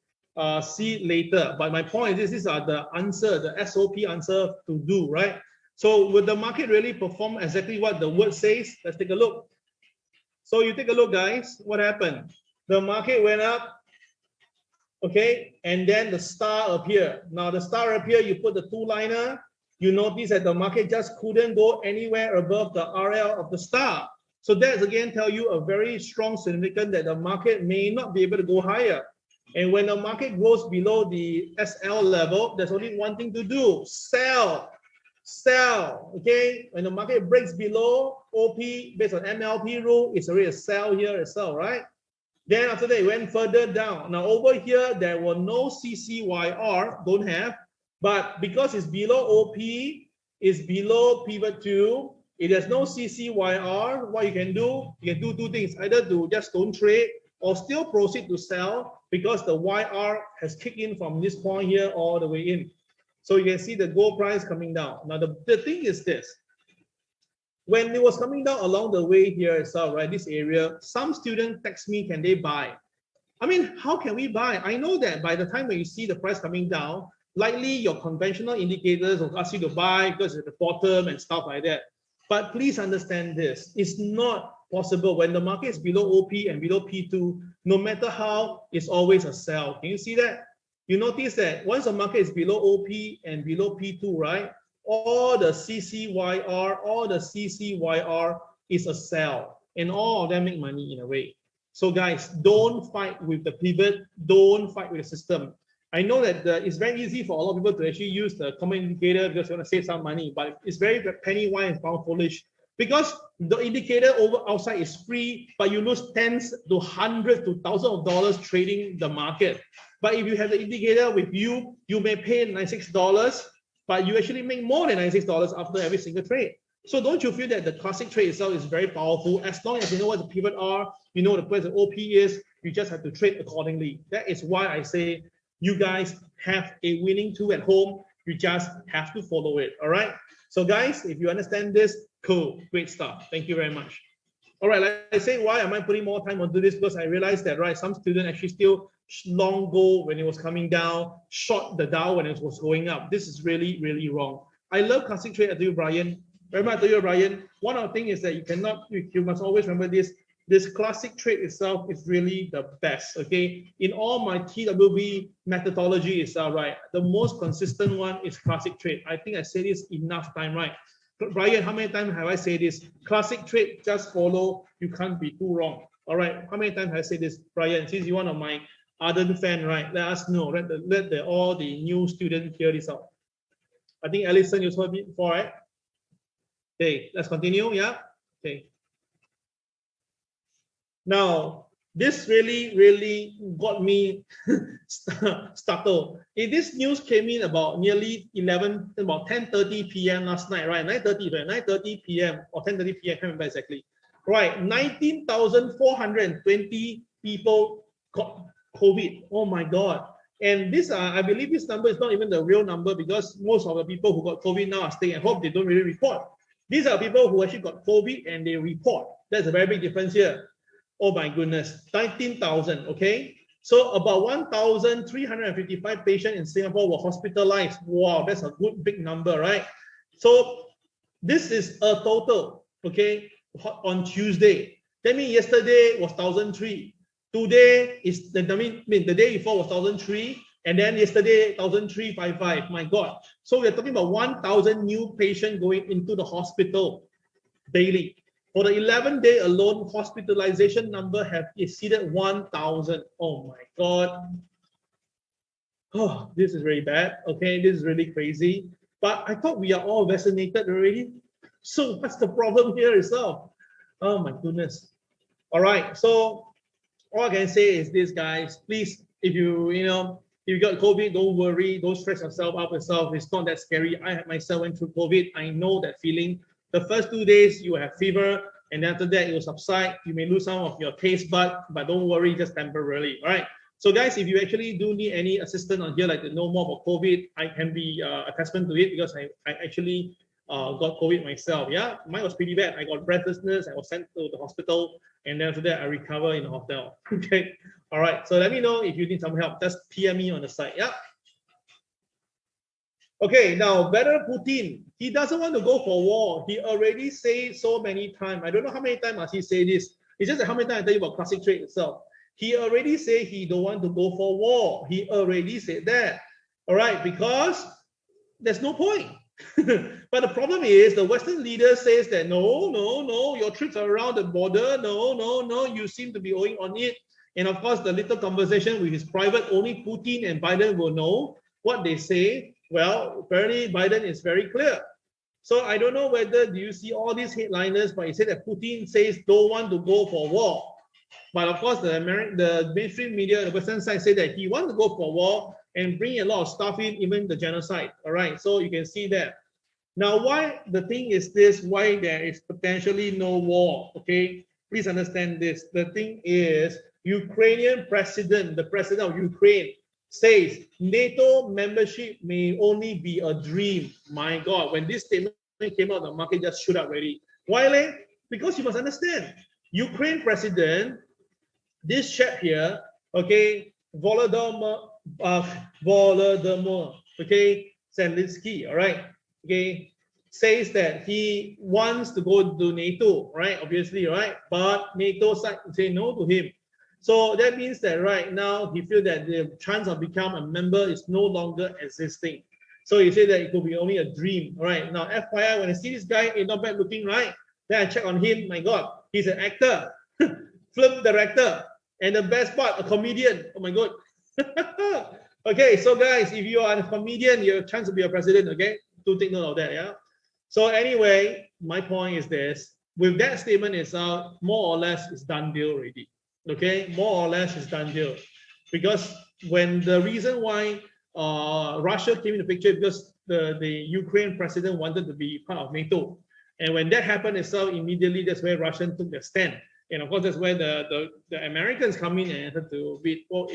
see later. But my point is, these are the answer, the SOP answer to do, right? So will the market really perform exactly what the word says? Let's take a look. So you take a look, guys. What happened? The market went up, okay, and then the star appeared. Now the star appeared, you put the two-liner, you notice that the market just couldn't go anywhere above the RL of the star. So that's again tell you a very strong significance that the market may not be able to go higher. And when the market goes below the SL level, there's only one thing to do: sell. Sell. Okay, when the market breaks below OP based on MLP rule, it's already a sell here as well, right? Then after that, it went further down. Now over here, there were no CCYR, don't have, but because it's below OP, it's below pivot 2, it has no CCYR, what you can do two things, either to just don't trade or still proceed to sell because the YR has kicked in from this point here all the way in. So you can see the gold price coming down. Now the thing is this, when it was coming down along the way here itself, right, this area, some students text me, can they buy? I mean, how can we buy? I know that by the time when you see the price coming down, likely your conventional indicators will ask you to buy because it's at the bottom and stuff like that. But please understand this, it's not possible. When the market is below OP and below P2, no matter how, it's always a sell. Can you see that? You notice that once the market is below OP and below P2, right, all the CCYR is a sell, and all of them make money in a way. So guys, don't fight with the pivot, don't fight with the system. I know that it's very easy for a lot of people to actually use the common indicator because you want to save some money, but it's very penny wise and pound foolish, because the indicator over outside is free, but you lose tens to hundreds to thousands of dollars trading the market. But if you have the indicator with you, you may pay $96, but you actually make more than $96 after every single trade. So don't you feel that the classic trade itself is very powerful? As long as you know what the pivot are, you know where the OP is, you just have to trade accordingly. That is why I say you guys have a winning tool at home. You just have to follow it. All right. So guys, if you understand this, cool, great stuff. Thank you very much. All right, like I say, why am I putting more time onto this? Because I realized that, right, some students actually still long gold when it was coming down, short the Dow when it was going up. This is really, really wrong. I love classic trade. I tell you, Brian. Remember, I tell you, Brian, one of the things is that you must always remember this. This classic trade itself is really the best, okay? In all my TWB methodology itself, right, the most consistent one is classic trade. I think I said this enough time, right? Brian, how many times have I said this? Classic trade, just follow. You can't be too wrong. All right. How many times have I said this, Brian? Since you're one of my ardent fan, right? Let us know. Let all the new students hear this out. I think Alison, you heard it before, right? Okay, let's continue. Yeah. Okay. Now, this really got me startled. This news came in about nearly 10:30 p.m. last night, right? 9:30 p.m. or 10:30 p.m. I can't remember exactly. Right, 19,420 people got COVID. Oh my God! And this, I believe this number is not even the real number, because most of the people who got COVID now are staying at home. They don't really report. These are people who actually got COVID and they report. That's a very big difference here. Oh my goodness, 19,000, okay? So about 1,355 patients in Singapore were hospitalized. Wow, that's a good big number, right? So this is a total, okay, on Tuesday. That means yesterday was 1,003. Today is, the day before was 1,003, and then yesterday 1,355. My God. So we're talking about 1,000 new patients going into the hospital daily. For the 11th day alone, hospitalization number have exceeded 1,000. Oh my God. Oh, this is very bad. Okay, this is really crazy. But I thought we are all vaccinated already. So what's the problem here itself? Oh my goodness. All right. So all I can say is this, guys. Please, if you got COVID, don't worry. Don't stress yourself out yourself. It's not that scary. I myself went through COVID. I know that feeling. The first 2 days you have fever, and then after that it will subside. You may lose some of your taste bud, but don't worry, just temporarily. All right. So guys, if you actually do need any assistance on here, like to know more about COVID, I can be attachment to it, because I actually got COVID myself. Yeah, mine was pretty bad. I got breathlessness. I was sent to the hospital, and then after that I recover in the hotel. Okay. All right. So let me know if you need some help. Just PM me on the site. Yeah. Okay, now Vladimir Putin, he doesn't want to go for war. He already said so many times. I don't know how many times must he say this. It's just that how many times I tell you about classic trade itself. He already said he don't want to go for war. He already said that. All right, because there's no point. But the problem is the Western leader says that no, your troops are around the border. No, you seem to be owing on it. And of course, the little conversation with his private, only Putin and Biden will know what they say. Well, apparently Biden is very clear. So I don't know whether do you see all these headliners, but he said that Putin says don't want to go for war. But of course, the mainstream media, the Western side, say that he wants to go for war and bring a lot of stuff in, even the genocide. All right, so you can see that. Now, why the thing is this? Why there is potentially no war? Okay, please understand this. The thing is, Ukrainian president, the president of Ukraine, says NATO membership may only be a dream. My God, when this statement came out, the market just shoot up already. Why? Because you must understand, Ukraine president, this chap here, okay, Volodymyr, okay, Zelensky, all right, okay, says that he wants to go to NATO, right? Obviously, right? But NATO side say no to him. So that means that right now he feels that the chance of becoming a member is no longer existing. So he said that it could be only a dream. All right. Now, FYI, when I see this guy, he's not bad looking, right? Then I check on him. My God, he's an actor, film director, and the best part, a comedian. Oh my God. Okay, so guys, if you are a comedian, you have a chance to be a president. Okay, do take note of that. Yeah. So anyway, my point is this: with that statement is out, more or less it's done deal already. Okay, more or less it's done deal, because when the reason why Russia came in the picture, because the Ukraine president wanted to be part of NATO, and when that happened itself, immediately that's where Russia took their stand, and of course that's where the Americans come in and had to be, well,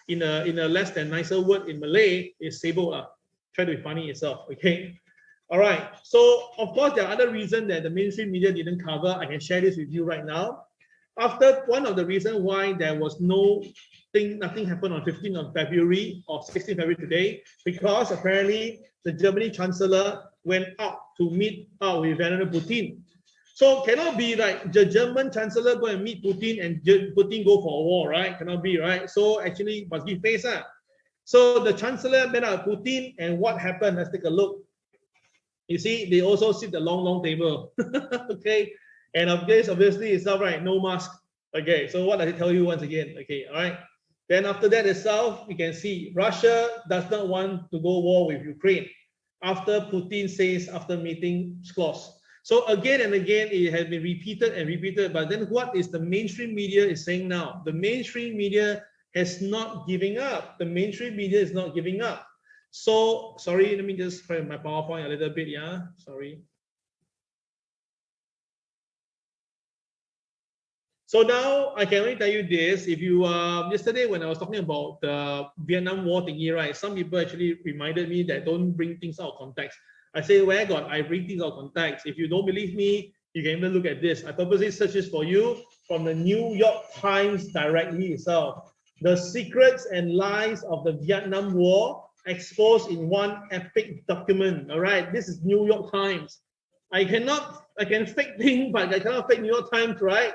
in a less than nicer word in Malay is sabo try to be funny itself. Okay. All right. So of course there are other reasons that the mainstream media didn't cover. I can share this with you right now. After one of the reasons why there was nothing happened on 15th of February or 16th February today, because apparently the Germany Chancellor went out to meet up with Vladimir Putin. So cannot be like the German Chancellor go and meet Putin and Putin go for a war, right? Cannot be, right? So actually must give face. So the Chancellor met up with Putin, and what happened? Let's take a look. You see, they also sit the long table. Okay. And obviously itself, right? No mask. Okay. So what does it tell you once again? Okay. All right. Then after that itself, you can see Russia does not want to go war with Ukraine after Putin says after meeting clause. So again and again, it has been repeated and repeated. But then what is the mainstream media is saying now? The mainstream media is not giving up. The mainstream media is not giving up. So, sorry, let me just frame my PowerPoint a little bit, yeah, sorry. So now I can only tell you this. If you, yesterday when I was talking about the Vietnam War thingy, right, some people actually reminded me that don't bring things out of context. I say, where God, I bring things out of context. If you don't believe me, you can even look at this. I purposely searched this for you from the New York Times directly itself. The secrets and lies of the Vietnam War exposed in one epic document. All right, this is New York Times. I can fake things, but I cannot fake New York Times, right?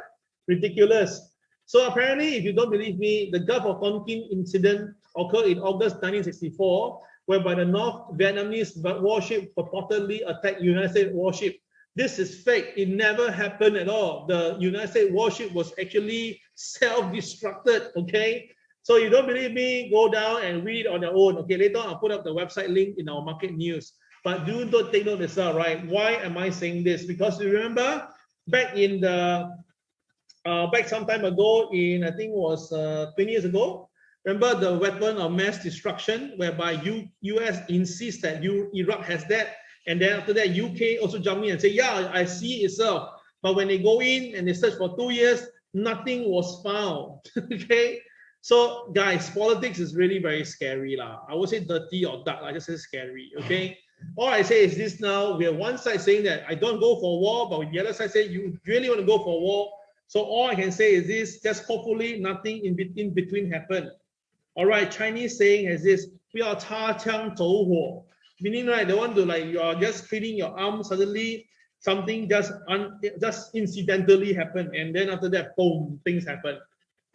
Ridiculous. So apparently, if you don't believe me, the Gulf of Tonkin incident occurred in August 1964, whereby the North Vietnamese warship purportedly attacked United States warship. This is fake. It never happened at all. The United States warship was actually self-destructed. Okay. So you don't believe me, go down and read on your own. Okay, later on I'll put up the website link in our market news. But do not take note of this, right? Why am I saying this? Because you remember back in the back some time ago, in I think it was 20 years ago. Remember the weapon of mass destruction, whereby US insists that Iraq has that, and then after that UK also jump in and say, yeah, I see itself. But when they go in and they search for 2 years, nothing was found. Okay. So guys, politics is really very scary lah. I would say dirty or dark. I just say scary. Okay. All I say is this now. We have one side saying that I don't go for war, but the other side say you really want to go for war. So all I can say is this: just hopefully nothing in between happen. All right. Chinese saying is this: 不要擦枪走火. Meaning, right, they want to like you are just cleaning your arm, suddenly something just incidentally happen, and then after that, boom, things happen.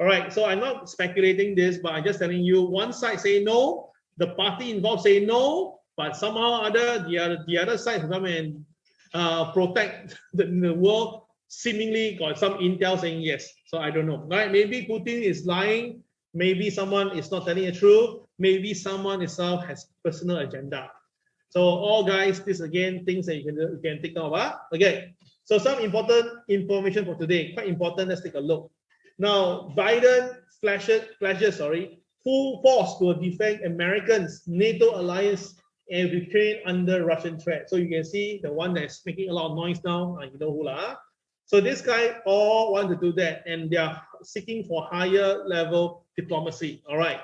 All right, so I'm not speculating this, but I'm just telling you, one side say no, the party involved say no, but somehow or other the other side come and protect the world seemingly got some intel saying yes. So I don't know, right? Maybe Putin is lying, maybe someone is not telling the truth, maybe someone itself has personal agenda. So all guys, this again things that you can take note of. Okay, so some important information for today, quite important. Let's take a look. Now, Biden flashes, full force to defend Americans, NATO alliance, and Ukraine under Russian threat. So you can see the one that's making a lot of noise now, you know who lah. So this guy all want to do that, and they are seeking for higher level diplomacy. All right.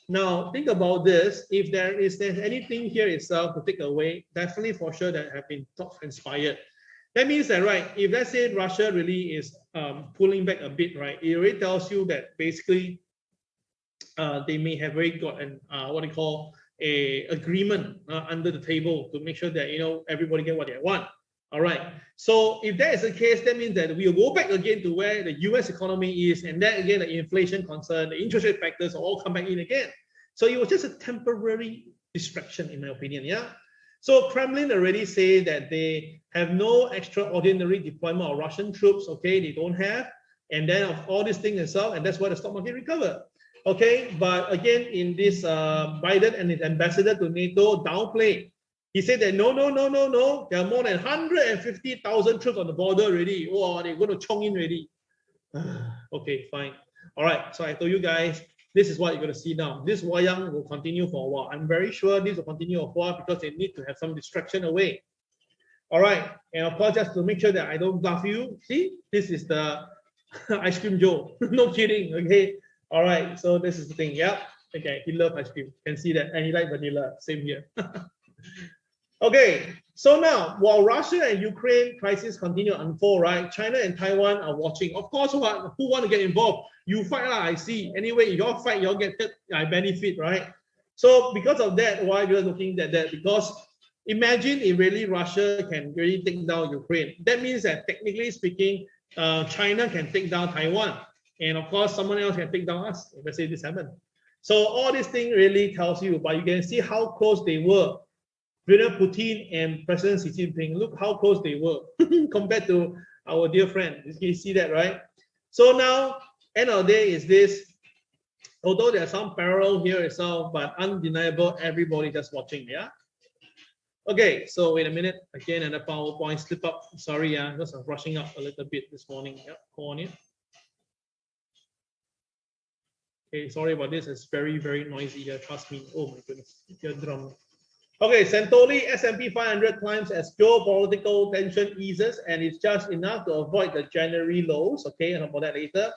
Now think about this. If there's anything here itself to take away, definitely for sure that have been transpired. That means that, right, if let's say Russia really is pulling back a bit, right, it already tells you that basically they may have already got an what they call a agreement under the table to make sure that everybody get what they want. All right. So if that is the case, that means that we'll go back again to where the U.S. economy is, and then again the inflation concern, the interest rate factors will all come back in again. So it was just a temporary distraction, in my opinion. Yeah. So Kremlin already say that they have no extraordinary deployment of Russian troops. Okay, they don't have, and then of all these things itself, and that's why the stock market recovered. Okay, but again, in this Biden and his ambassador to NATO downplay. He said that no. There are more than 150,000 troops on the border already. Oh, they're going to chong in already. Okay, fine. All right. So I told you guys, this is what you're going to see now. This wayang will continue for a while. I'm very sure this will continue for a while because they need to have some distraction away. All right. And of course, just to make sure that I don't bluff you, see, this is the ice cream Joe. No kidding. Okay. All right. So this is the thing. Yeah. Okay. He loves ice cream. You can see that. And he likes vanilla. Same here. Okay, so now while Russia and Ukraine crisis continue to unfold, right? China and Taiwan are watching. Of course, who want to get involved? You fight lah, I see. Anyway, if y'all fight, y'all get I benefit, right? So because of that, why we are looking at that? Because imagine if really Russia can really take down Ukraine. That means that technically speaking, China can take down Taiwan, and of course, someone else can take down us. Let's say this happened. So all this thing really tells you, but you can see how close they were. Vladimir Putin and President Xi Jinping, look how close they were compared to our dear friend. You see that, right? So now, end of the day is this, although there are some parallel here itself, but undeniable, everybody just watching, yeah? Okay, so wait a minute, again, and the PowerPoint slip up. Sorry, because I'm rushing up a little bit this morning. Yep, go on here. Okay, sorry about this, it's very, very noisy here, trust me. Oh my goodness, your drum. Okay, Santoli, S&P 500 climbs as geopolitical tension eases, and it's just enough to avoid the January lows. Okay, and about that later.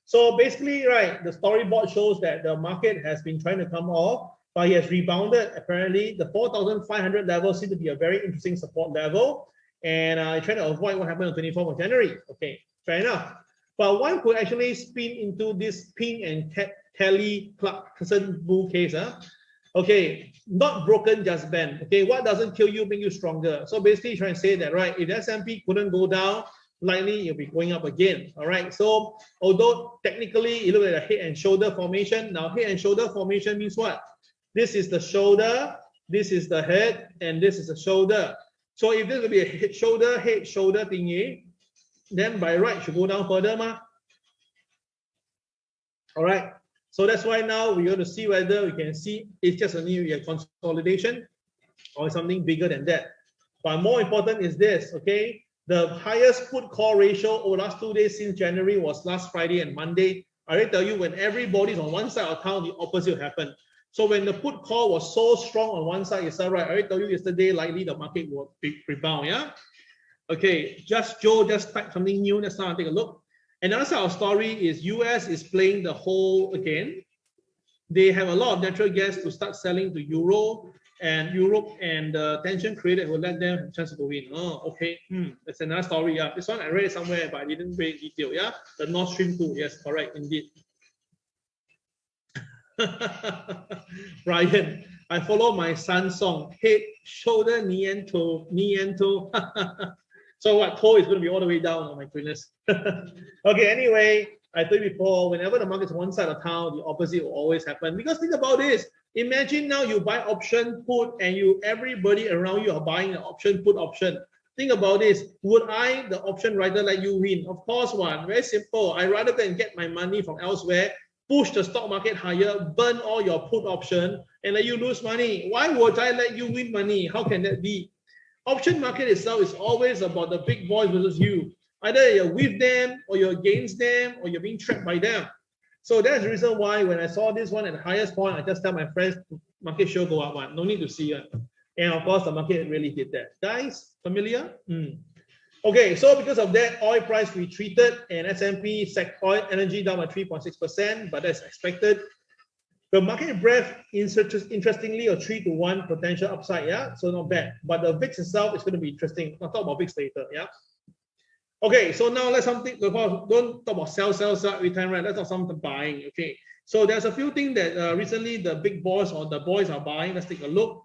So basically, right, the storyboard shows that the market has been trying to come off, but it has rebounded. Apparently, the 4,500 level seems to be a very interesting support level, and trying to avoid what happened on 24th of January. Okay, fair enough. But one could actually spin into this Ping and Kelly Clarkson bull case. Okay, not broken, just bent. Okay, what doesn't kill you make you stronger. So basically trying to say that, right, if the S&P couldn't go down, likely it'll be going up again. All right, so although technically you look at the head and shoulder formation, now head and shoulder formation means what? This is the shoulder, this is the head, and this is the shoulder. So if this will be a head shoulder thingy, then by right it should go down further, ma. All right. So that's why now we're going to see whether we can see it's just a new consolidation or something bigger than that. But more important is this, okay? The highest put call ratio over the last 2 days since January was last Friday and Monday. I already tell you, when everybody's on one side of town, the opposite will happen. So when the put call was so strong on one side, is that right? I already told you yesterday, likely the market will rebound, yeah? Okay, Joe just typed something new. Let's now take a look. Another side of story is US is playing the whole again. They have a lot of natural gas to start selling to Europe, and the tension created will let them have a chance to go in. Oh, okay. That's another story. Yeah, this one I read it somewhere, but I didn't read detail. Yeah, the Nord Stream 2. Yes, correct, indeed. Brian, I follow my son's song, head, shoulder, knee and toe, knee and toe. So what, toe is going to be all the way down, oh my goodness. Okay, anyway, I told you before, whenever the market's one side of town, the opposite will always happen. Because think about this, imagine now you buy option put and everybody around you are buying an option put option. Think about this, would I, the option writer, let you win? Of course one, very simple. I rather than get my money from elsewhere, push the stock market higher, burn all your put option, and let you lose money. Why would I let you win money? How can that be? Option market itself is always about the big boys versus you. Either you're with them, or you're against them, or you're being trapped by them. So that's the reason why when I saw this one at the highest point, I just tell my friends, market sure go up one, no need to see it. And of course, the market really did that. Guys, familiar? Okay, so because of that, oil price retreated and S&P sec oil energy down by 3.6%, but that's expected. The market breadth, interestingly, a 3-to-1 potential upside, yeah, so not bad. But the VIX itself is going to be interesting. I'll talk about VIX later, yeah. Okay, so now let's don't talk about sell every time, right? Let's talk something buying. Okay, so there's a few things that recently the big boys or the boys are buying. Let's take a look.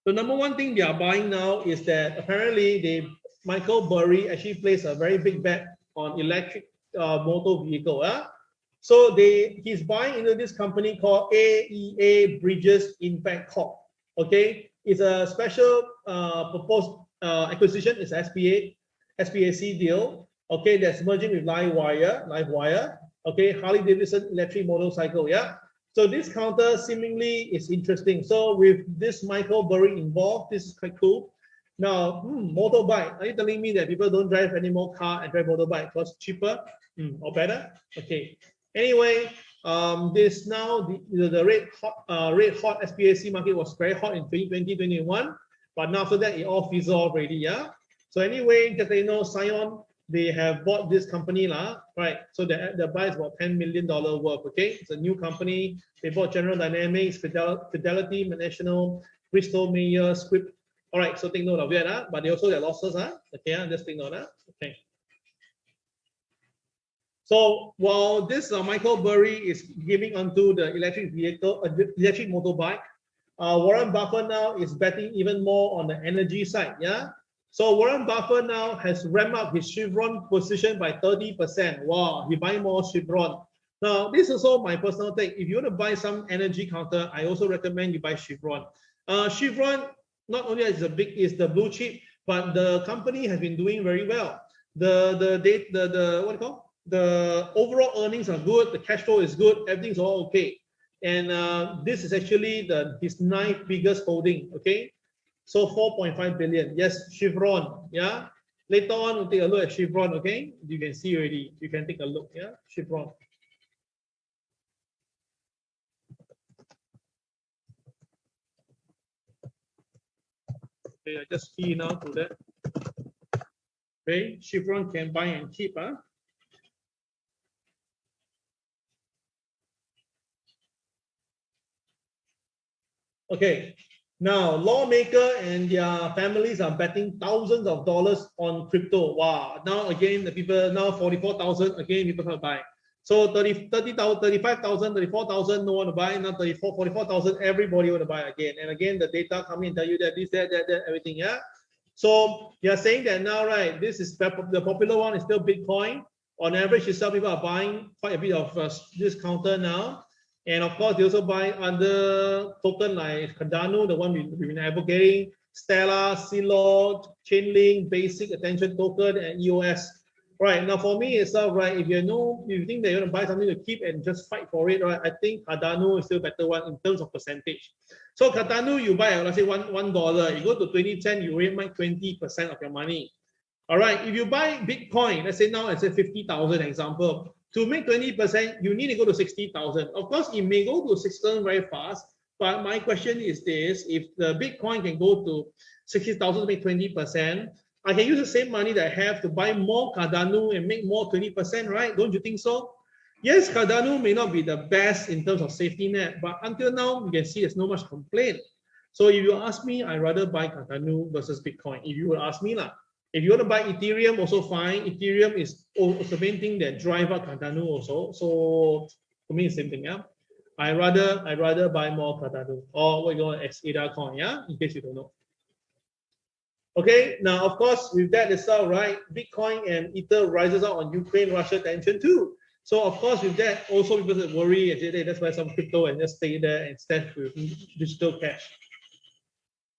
The number one thing they are buying now is that apparently Michael Burry actually placed a very big bet on electric motor vehicle. So he's buying into this company called AEA Bridges Impact Corp. Okay, it's a special proposed acquisition. It's SPAC deal. Okay, that's merging with LiveWire. Okay, Harley Davidson electric motorcycle. Yeah. So this counter seemingly is interesting. So with this Michael Burry involved, this is quite cool. Now, motorbike. Are you telling me that people don't drive any more car and drive motorbike because it's cheaper or better? Okay. Anyway, this now the red hot SPAC market was very hot in 2020-21, but now after that it all fizzled off already. Yeah. So anyway, just you know, Scion, they have bought this company right? So the buy is about $10 million worth. Okay, it's a new company. They bought General Dynamics, Fidelity, National, Bristol Myers Squibb. All right, so take note of that. But they also have losses. Okay, just take note. Okay. So while this Michael Burry is giving onto the electric vehicle, electric motorbike, Warren Buffett now is betting even more on the energy side. Yeah. So Warren Buffett now has ramped up his Chevron position by 30%. Wow, he buying more Chevron. Now, this is also my personal take. If you want to buy some energy counter, I also recommend you buy Chevron. Chevron not only is the blue chip, but the company has been doing very well. The overall earnings are good, the cash flow is good, everything's all okay. And this is actually his 9th biggest holding. Okay. So 4.5 billion. Yes, Chevron. Yeah. Later on, we'll take a look at Chevron. Okay. You can see already. You can take a look. Yeah. Chevron. Okay. I just key now to that. Okay. Chevron can buy and keep. Okay. Now, lawmaker and their families are betting thousands of dollars on crypto. Wow. Now, again, the people, now 44,000, again, people can't buy. So 30,000, 35,000, 34,000, no one to buy. Now 44,000, everybody want to buy again. And again, the data come in, tell you that this, that, everything, yeah? So you're saying that now, right, this is the popular one is still Bitcoin. On average, itself, people are buying quite a bit of this counter now. And of course, they also buy other token like Cardano, the one we've been advocating, Stellar, Silo, Chainlink, Basic Attention Token, and EOS. Right, now for me itself, right, if you think that you want to buy something to keep and just fight for it, right, I think Cardano is still a better one in terms of percentage. So Cardano, you buy, let's say $1, you go to 2010, you already make 20% of your money. All right, if you buy Bitcoin, let's say now it's a 50,000 example, to make 20%, you need to go to 60,000. Of course, it may go to 6,000 very fast, but my question is this, if the Bitcoin can go to 60,000 to make 20%, I can use the same money that I have to buy more Cardano and make more 20%, right? Don't you think so? Yes, Cardano may not be the best in terms of safety net, but until now, you can see there's no much complaint. So if you ask me, I'd rather buy Cardano versus Bitcoin. If you would ask me, if you want to buy Ethereum, also fine. Ethereum is the main thing that drive up Cardano also. So for me, it's the same thing. Yeah. I rather buy more Cardano or what you call ADA coin, yeah, in case you don't know. Okay, now of course with that itself, right, Bitcoin and Ether rises out on Ukraine-Russia tension too. So of course with that also people worry and say, hey, that's why some crypto and just stay there and stash with digital cash.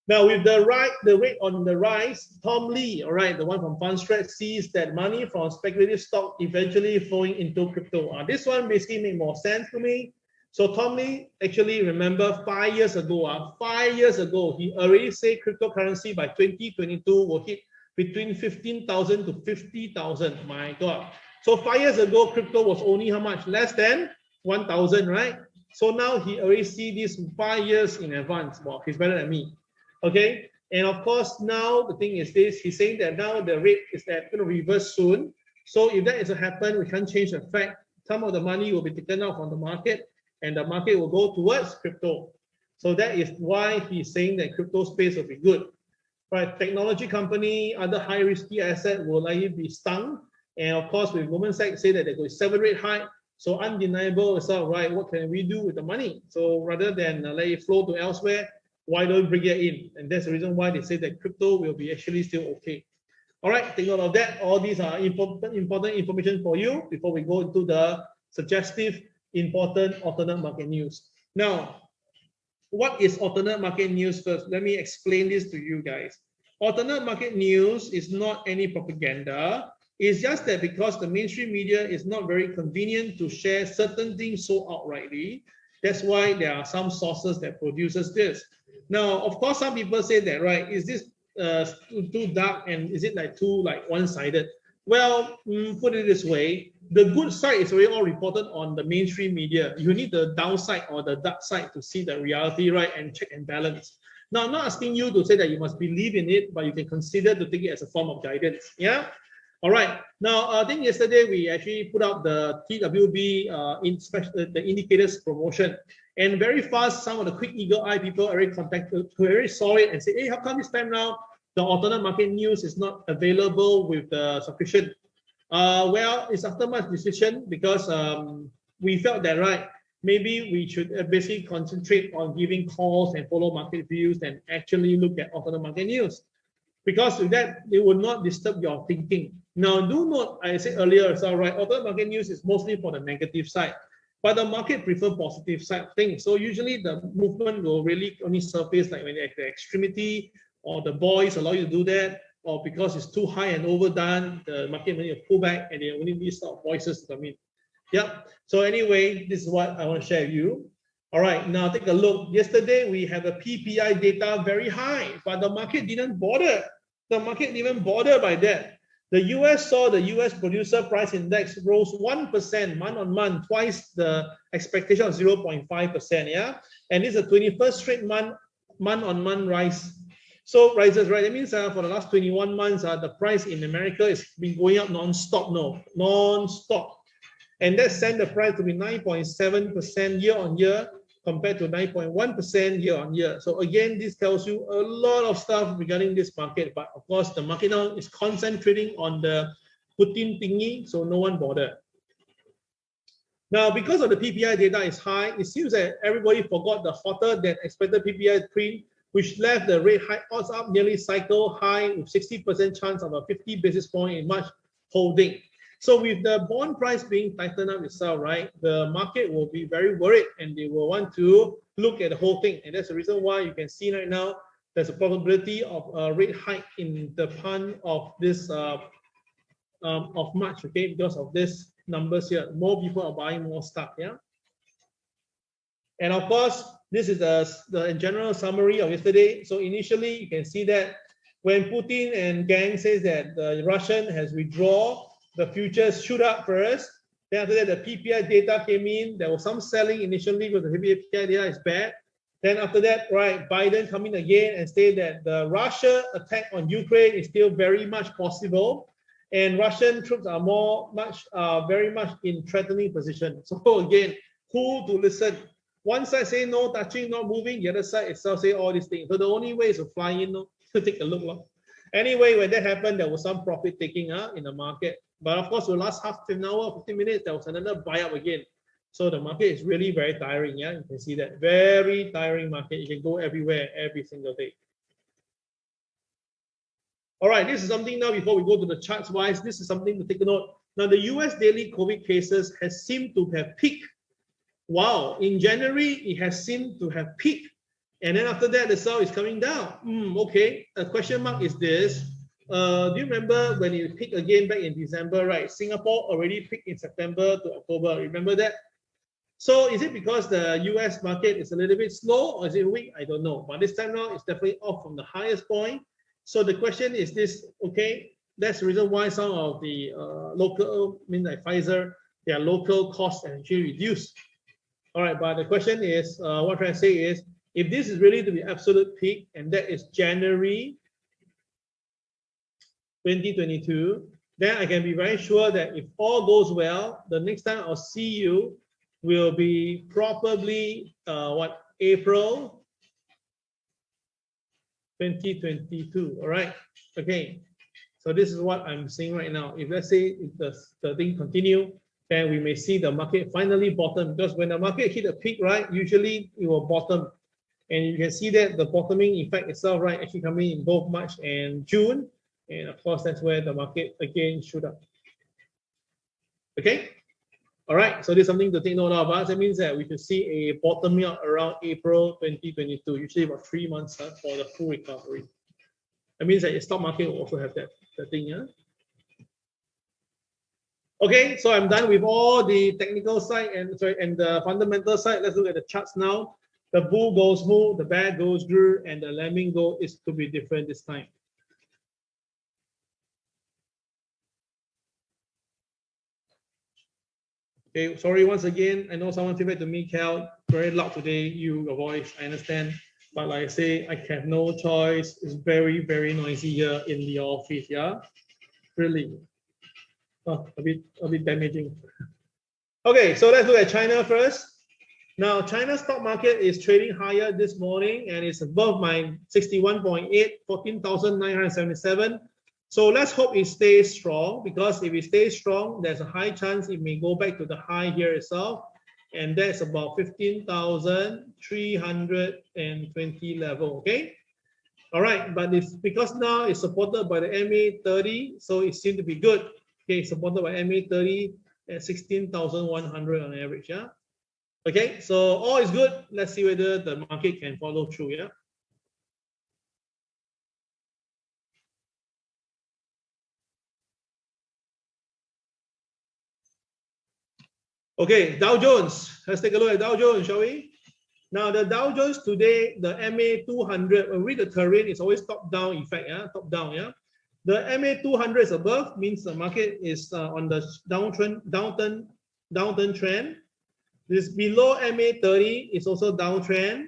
Now with the rate on the rise, Tom Lee, all right, the one from FundStrat, sees that money from speculative stock eventually flowing into crypto. This one basically made more sense to me. So Tom Lee, actually remember 5 years ago, 5 years ago, he already said cryptocurrency by 2022 will hit between 15,000 to 50,000. My God. So 5 years ago, crypto was only how much? Less than 1,000, right? So now he already see this 5 years in advance. Well, he's better than me. Okay. And of course, now the thing is this, he's saying that now the rate is going to reverse soon. So if that is to happen, we can't change the fact. Some of the money will be taken out from the market and the market will go towards crypto. So that is why he's saying that crypto space will be good. Right, technology company, other high risky asset will likely be stung. And of course, with Goldman Sachs say that they're going 7 rate high. So undeniable is all right. What can we do with the money? So rather than let it flow to elsewhere, why don't we bring it in? And that's the reason why they say that crypto will be actually still okay. All right, take note of that. All these are important information for you before we go into the suggestive, important alternate market news. Now, what is alternate market news first? Let me explain this to you guys. Alternate market news is not any propaganda. It's just that because the mainstream media is not very convenient to share certain things so outrightly, that's why there are some sources that produces this. Now, of course, some people say that, right, is this too dark and is it like too one-sided? Well, put it this way, the good side is already all reported on the mainstream media. You need the downside or the dark side to see the reality, right, and check and balance. Now, I'm not asking you to say that you must believe in it, but you can consider to take it as a form of guidance, yeah? All right. Now, I think yesterday we actually put out the TWB the indicators promotion, and very fast, some of the quick eagle eye people already contacted, who already saw it and said, hey, how come this time now the alternate market news is not available with the subscription? Well, it's after much decision because we felt that, right, maybe we should basically concentrate on giving calls and follow market views and actually look at alternate market news. Because with that, it will not disturb your thinking. Now, do note, I said earlier, it's all right, alternate market news is mostly for the negative side, but the market prefer positive side things. So usually the movement will really only surface like when you're at the extremity, or the boys allow you to do that, or because it's too high and overdone, the market may pull back and they only need sort of voices to come in. Yep. So anyway, this is what I want to share with you. All right, now take a look. Yesterday we have a PPI data very high, but the market didn't bother. The market didn't bother by that. The US saw the US producer price index rose 1% month on month, twice the expectation of 0.5%. Yeah, and this is the 21st straight month on month rise. So rises, right? That means for the last 21 months, the price in America has been going up non-stop, non-stop. And that sent the price to be 9.7% year on year compared to 9.1% year on year. So again, this tells you a lot of stuff regarding this market. But of course, the market now is concentrating on the Putin thingy, so no one bothered. Now, because of the PPI data is high, it seems that everybody forgot the hotter than expected PPI print, which left the rate high odds up nearly cycle high with 60% chance of a 50 basis point in March holding. So with the bond price being tightened up itself, right, the market will be very worried and they will want to look at the whole thing. And that's the reason why you can see right now there's a probability of a rate hike in the pun of this of March, okay, because of this numbers here. More people are buying more stuff, yeah. And of course, this is the general summary of yesterday. So initially, you can see that when Putin and gang says that the Russian has withdrawn, the futures shoot up first. Then after that, the PPI data came in. There was some selling initially because the PPI data is bad. Then after that, right, Biden come in again and say that the Russia attack on Ukraine is still very much possible, and Russian troops are very much in threatening position. So again, who to listen? One side say no touching, not moving. The other side itself say all these things. So the only way is to fly in, to take a look. Anyway, when that happened, there was some profit taking in the market. But of course, the last half an hour, 15 minutes, there was another buy up again. So the market is really very tiring. Yeah, you can see that very tiring market. You can go everywhere every single day. All right, this is something now before we go to the charts wise. This is something to take a note. Now the US daily COVID cases has seemed to have peaked. Wow, in January it has seemed to have peaked, and then after that the sell is coming down. Okay, a question mark is this. Do you remember when it peaked again back in December, right? Singapore already peaked in September to October. Remember that? So is it because the US market is a little bit slow or is it weak? I don't know. But this time now it's definitely off from the highest point. So the question is this, okay, that's the reason why some of the local, like Pfizer, their local costs actually reduced. All right, but the question is, what I'm trying to say is, if this is really to be absolute peak, and that is January 2022, then I can be very sure that if all goes well, the next time I'll see you will be probably April 2022. All right, okay. So this is what I'm seeing right now. If let's say if the thing continue, then we may see the market finally bottom, because when the market hit a peak, right, usually it will bottom. And you can see that the bottoming effect itself, right, actually coming in both March and June. And of course, that's where the market again shoot up. Okay. All right. So there's something to take note of. That means that we should see a bottoming out around April 2022, usually about 3 months for the full recovery. That means that the stock market will also have that thing. Yeah. Okay, so I'm done with all the technical side and the fundamental side. Let's look at the charts now. The bull goes smooth, the bear goes grew, and the lemming go is to be different this time. Okay, sorry once again. I know someone feedback to me, Cal, very loud today, your voice, I understand. But like I say, I have no choice. It's very, very noisy here in the office, yeah? Really. Oh, a bit damaging. Okay, so let's look at China first. Now, China's stock market is trading higher this morning and it's above my 61.8, 14,977. So let's hope it stays strong, because if it stays strong, there's a high chance it may go back to the high here itself. And that's about 15,320 level, okay? All right, but it's because now it's supported by the MA30, so it seems to be good. Okay, supported by MA30 at 16,100 on average, yeah? Okay, so all is good. Let's see whether the market can follow through, yeah? Okay, Dow Jones. Let's take a look at Dow Jones, shall we? Now, the Dow Jones today, the MA200, when we read the terrain, it's always top-down effect, yeah? Top-down, yeah? The MA200 is above, means the market is on the downturn trend. This below MA30 is also downtrend,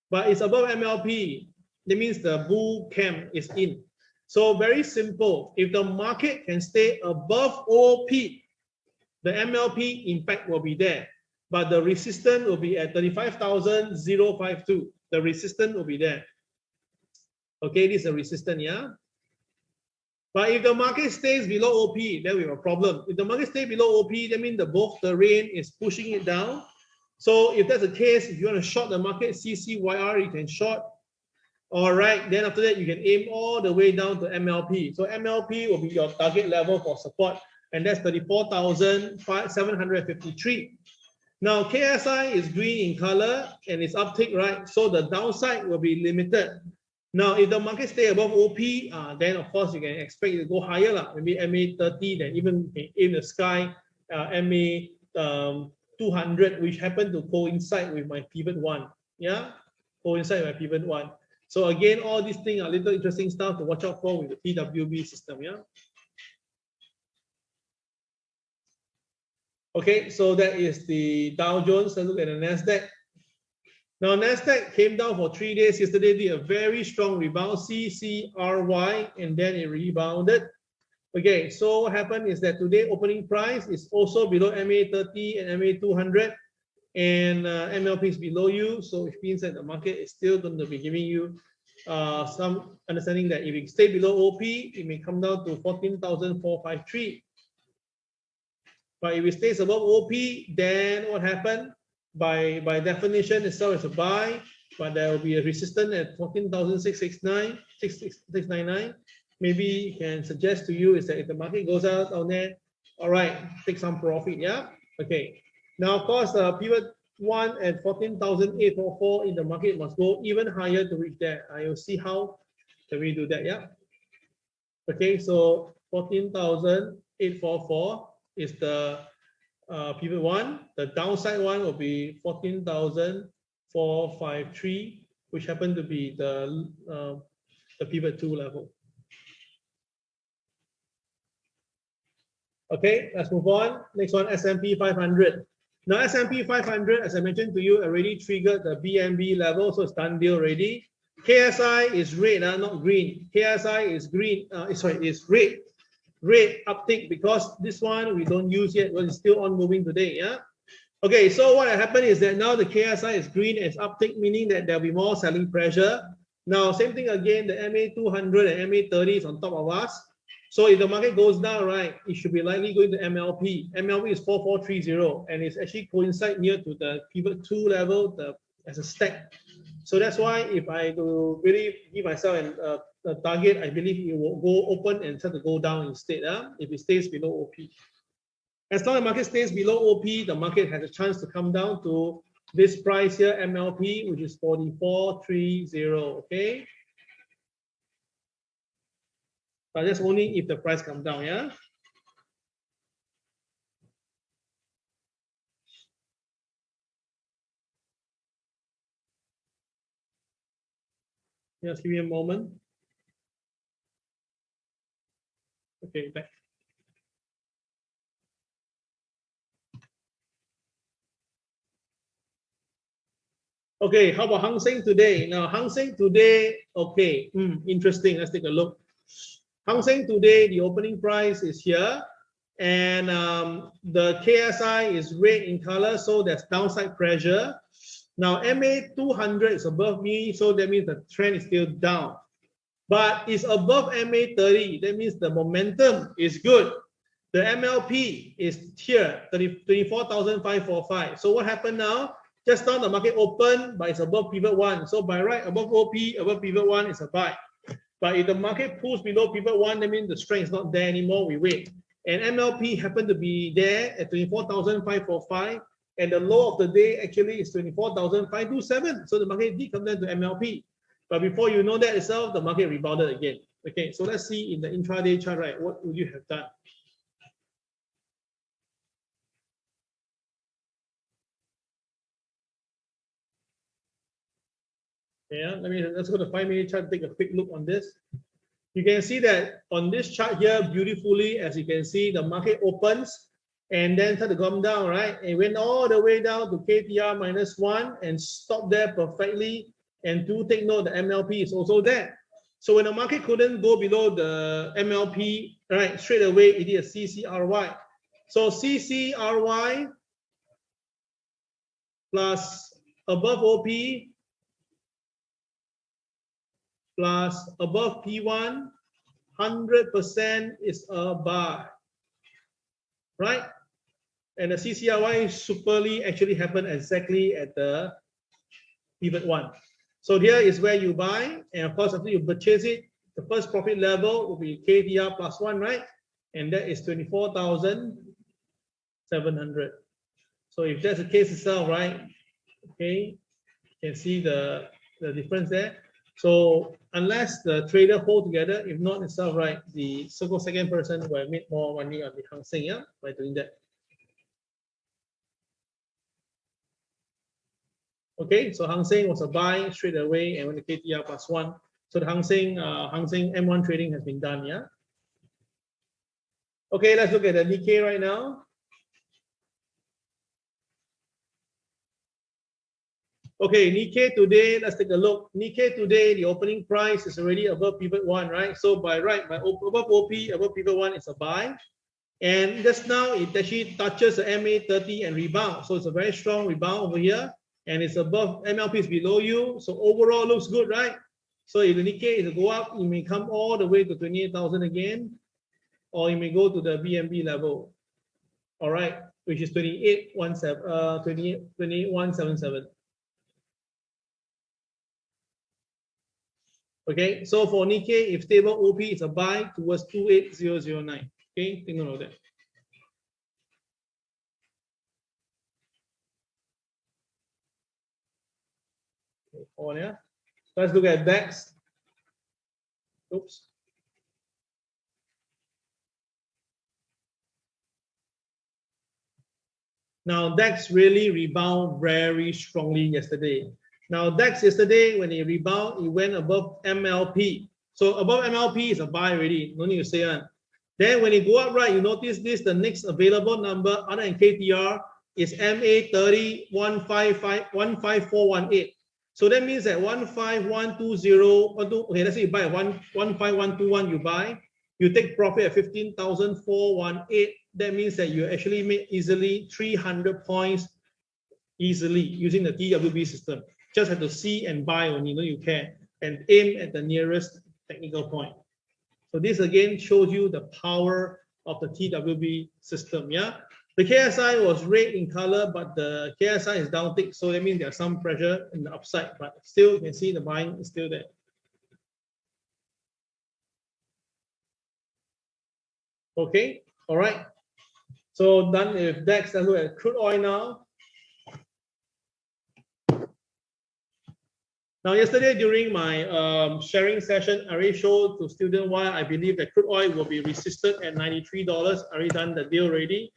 but it's above MLP. That means the bull camp is in. So very simple. If the market can stay above OP, the MLP impact will be there, but the resistance will be at 35,052. The resistance will be there. Okay, this is a resistance, yeah? But if the market stays below OP, then we have a problem. If the market stays below OP, that means the both terrain is pushing it down. So if that's the case, if you want to short the market, CCYR, you can short. All right, then after that, you can aim all the way down to MLP. So MLP will be your target level for support, and that's 34,753. Now, KSI is green in color, and it's uptick, right? So the downside will be limited. Now, if the market stay above OP, then of course you can expect it to go higher, maybe MA30, then even in the sky, MA200, which happened to coincide with my pivot one. Yeah, coincide with my pivot one. So again, all these things are little interesting stuff to watch out for with the TWB system. Yeah. Okay, so that is the Dow Jones. Let's look at the NASDAQ. Now, NASDAQ came down for 3 days. Yesterday did a very strong rebound, CCRY, and then it rebounded. Okay, so what happened is that today opening price is also below MA30 and MA200, and MLP is below you. So which means that the market is still going to be giving you some understanding that if it stay below OP, it may come down to 14,453. But if it stays above OP, then what happened? By definition itself, it's a buy, but there will be a resistance at 14,669. Maybe you can suggest to you is that if the market goes out on there, all right, take some profit, yeah? Okay. Now, of course, the pivot one at 14,844 in the market must go even higher to reach there. I will see how can we do that, yeah? Okay, so 14,844 is the pivot one. The downside one will be 14,453, which happen to be the pivot two level. Okay, let's move on. Next one, S&P 500. Now, S&P 500, as I mentioned to you, already triggered the BNB level, so it's done deal already. KSI is red, not green. KSI is green. Is red. Red uptick because this one we don't use yet, but it's still on moving today. Yeah. Okay, so what happened is that now the KSI is green and it's uptick, meaning that there'll be more selling pressure. Now, same thing again, the MA200 and MA30 is on top of us. So if the market goes down, right, it should be likely going to MLP. MLP is 4430, and it's actually coincide near to the pivot 2 level as a stack. So that's why if I do really give myself a target, I believe it will go open and start to go down instead. If it stays below OP. As long as the market stays below OP, the market has a chance to come down to this price here, MLP, which is 4430. Okay. But that's only if the price comes down, yeah? Just give me a moment. Okay, back. Okay, how about Hang Seng today? Now, Hang Seng today, okay, interesting. Let's take a look. Hang Seng today, the opening price is here, and the KSI is red in color, so there's downside pressure. Now, MA200 is above me, so that means the trend is still down. But it's above MA30, that means the momentum is good. The MLP is here, 24,545. So what happened now? Just now the market opened, but it's above pivot 1. So by right, above OP, above pivot 1 is a buy. But if the market pulls below pivot 1, that means the strength is not there anymore, we wait. And MLP happened to be there at 24,545. And the low of the day actually is 24,527. So the market did come down to MLP. But before you know that itself, the market rebounded again. Okay, so let's see in the intraday chart, right, what would you have done? Yeah, let's go to 5-minute chart, take a quick look on this. You can see that on this chart here, beautifully, as you can see, the market opens and then start to come down, right? It went all the way down to KTR -1 and stopped there perfectly. And do take note, the MLP is also there. So when the market couldn't go below the MLP, right, straight away it is a CCRY. So CCRY plus above OP plus above P1, 100% is a buy, right? And the CCRY superly actually happened exactly at the pivot 1. So here is where you buy, and of course after you purchase it, the first profit level will be KTR +1, right? And that is 24,700. So if that's the case itself, right? Okay, you can see the difference there. So unless the trader hold together, if not itself, right, the so-called second person will make more money on the Hang Seng, yeah, by doing that. Okay, so Hang Seng was a buy straight away and when the KTR +1. So the Hang Seng M1 trading has been done, yeah. Okay, let's look at the Nikkei right now. Okay, Nikkei today, let's take a look. Nikkei today, the opening price is already above pivot 1, right? So by right, by above OP, above pivot 1 is a buy. And just now, it actually touches the MA30 and rebound. So it's a very strong rebound over here. And it's above, MLP is below you. So overall looks good, right? So if the Nikkei is to go up, it may come all the way to 28,000 again. Or it may go to the BNB level. all right, which is 28,177. Okay, so for Nikkei, if stable OP is a buy towards 28009. Okay, take note of that. Okay, on here. Let's look at DAX. Oops. Now DAX really rebound very strongly yesterday. Now DAX yesterday, when it rebound, it went above MLP. So above MLP is a buy already. No need to say that. Then when it go up, right, you notice this, the next available number other than KTR is MA30 15418. So that means that 15120, okay, let's say you buy 15121, you buy, you take profit at 15,418. That means that you actually made easily 300 points easily using the TWB system. Just have to see and buy when you know you can and aim at the nearest technical point. So this again shows you the power of the TWB system. Yeah, the KSI was red in color, but the KSI is down tick, so that means there's some pressure in the upside, but still you can see the buying is still there. Okay, all right. So done with DAX. Let's look at crude oil now. Now, yesterday during my sharing session, I already showed to students why I believe that crude oil will be resisted at $93. I already done the deal already.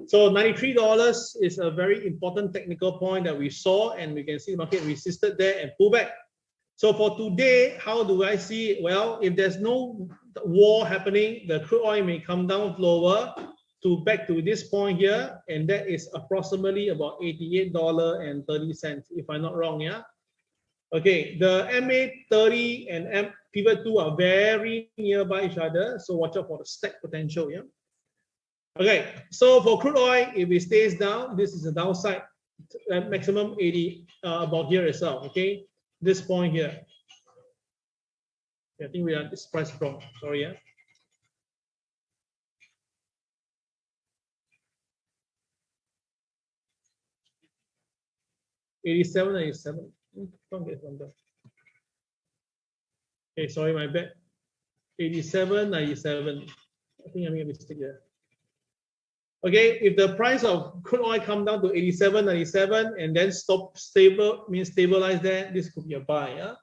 So $93 is a very important technical point that we saw, and we can see the market resisted there and pull back. So for today, how do I see it? Well, if there's no war happening, the crude oil may come down lower to back to this point here, and that is approximately about $88.30, if I'm not wrong, yeah? Okay, the MA30 and pivot 2 are very nearby each other, so watch out for the stack potential, yeah? Okay, so for crude oil, if it stays down, this is the downside, maximum 80, about here itself, okay? This point here. I think we are this price from, sorry, yeah? $87.97. Don't get from there. Okay, sorry, my bad. $87.97. I think I made a mistake there. Okay, if the price of crude oil come down to $87.97 and then stop stable, means stabilize there, this could be a buy. Yeah?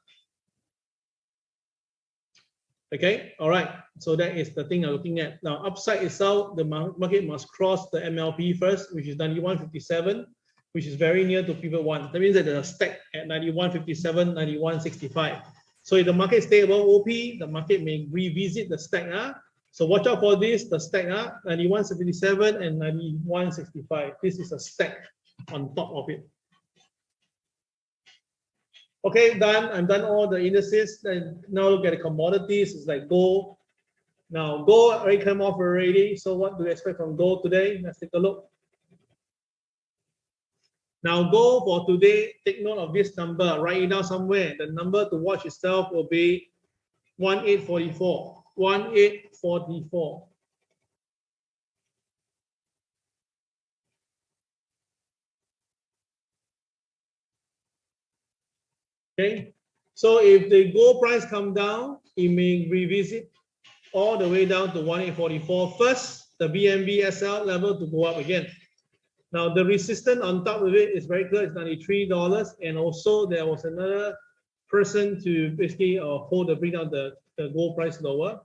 Okay, all right. So that is the thing I'm looking at. Now, upside itself, the market must cross the MLP first, which is 91.57. Which is very near to pivot 1. That means that there's a stack at 91.57, 91.65. So if the market stay above OP, the market may revisit the stack. So watch out for this, the stack, 91.77 and 91.65. This is a stack on top of it. Okay, done. I'm done all the indices. And now look at the commodities. It's like gold. Now, gold already came off already. So what do we expect from gold today? Let's take a look. Now, gold for today, take note of this number, write it down somewhere. The number to watch itself will be 1844. 1844. Okay, so if the gold price come down, it may revisit all the way down to 1844. First, the BNB SL level to go up again. Now, the resistance on top of it is very clear, it's $93. And also there was another person to basically bring down the gold price lower.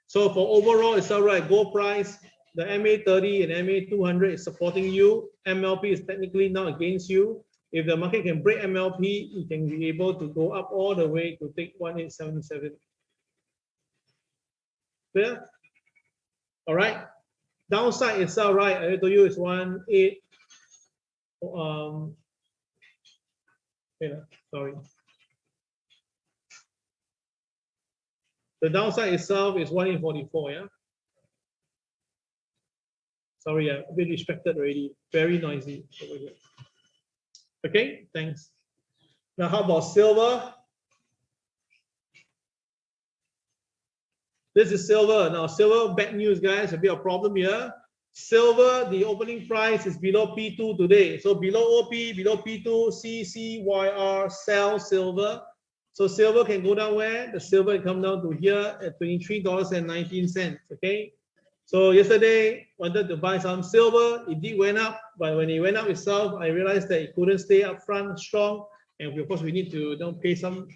So for overall, it's all right. Gold price, the MA30 and MA200 is supporting you. MLP is technically not against you. If the market can break MLP, you can be able to go up all the way to take 1877. Clear? All right. Downside itself, right? I told you it's 18. Sorry. The downside itself is 1844, yeah? Sorry, I'm a bit distracted already. Very noisy over here. Okay, thanks. Now, how about silver? This is silver. Now, silver, bad news, guys. A bit of problem here. Silver, the opening price is below P2 today. So below OP, below P2, CCYR, sell silver. So silver can go down where? The silver can come down to here at $23.19. Okay. So yesterday, wanted to buy some silver. It did went up, but when it went up itself, I realized that it couldn't stay up front strong. And of course, we need to pay some.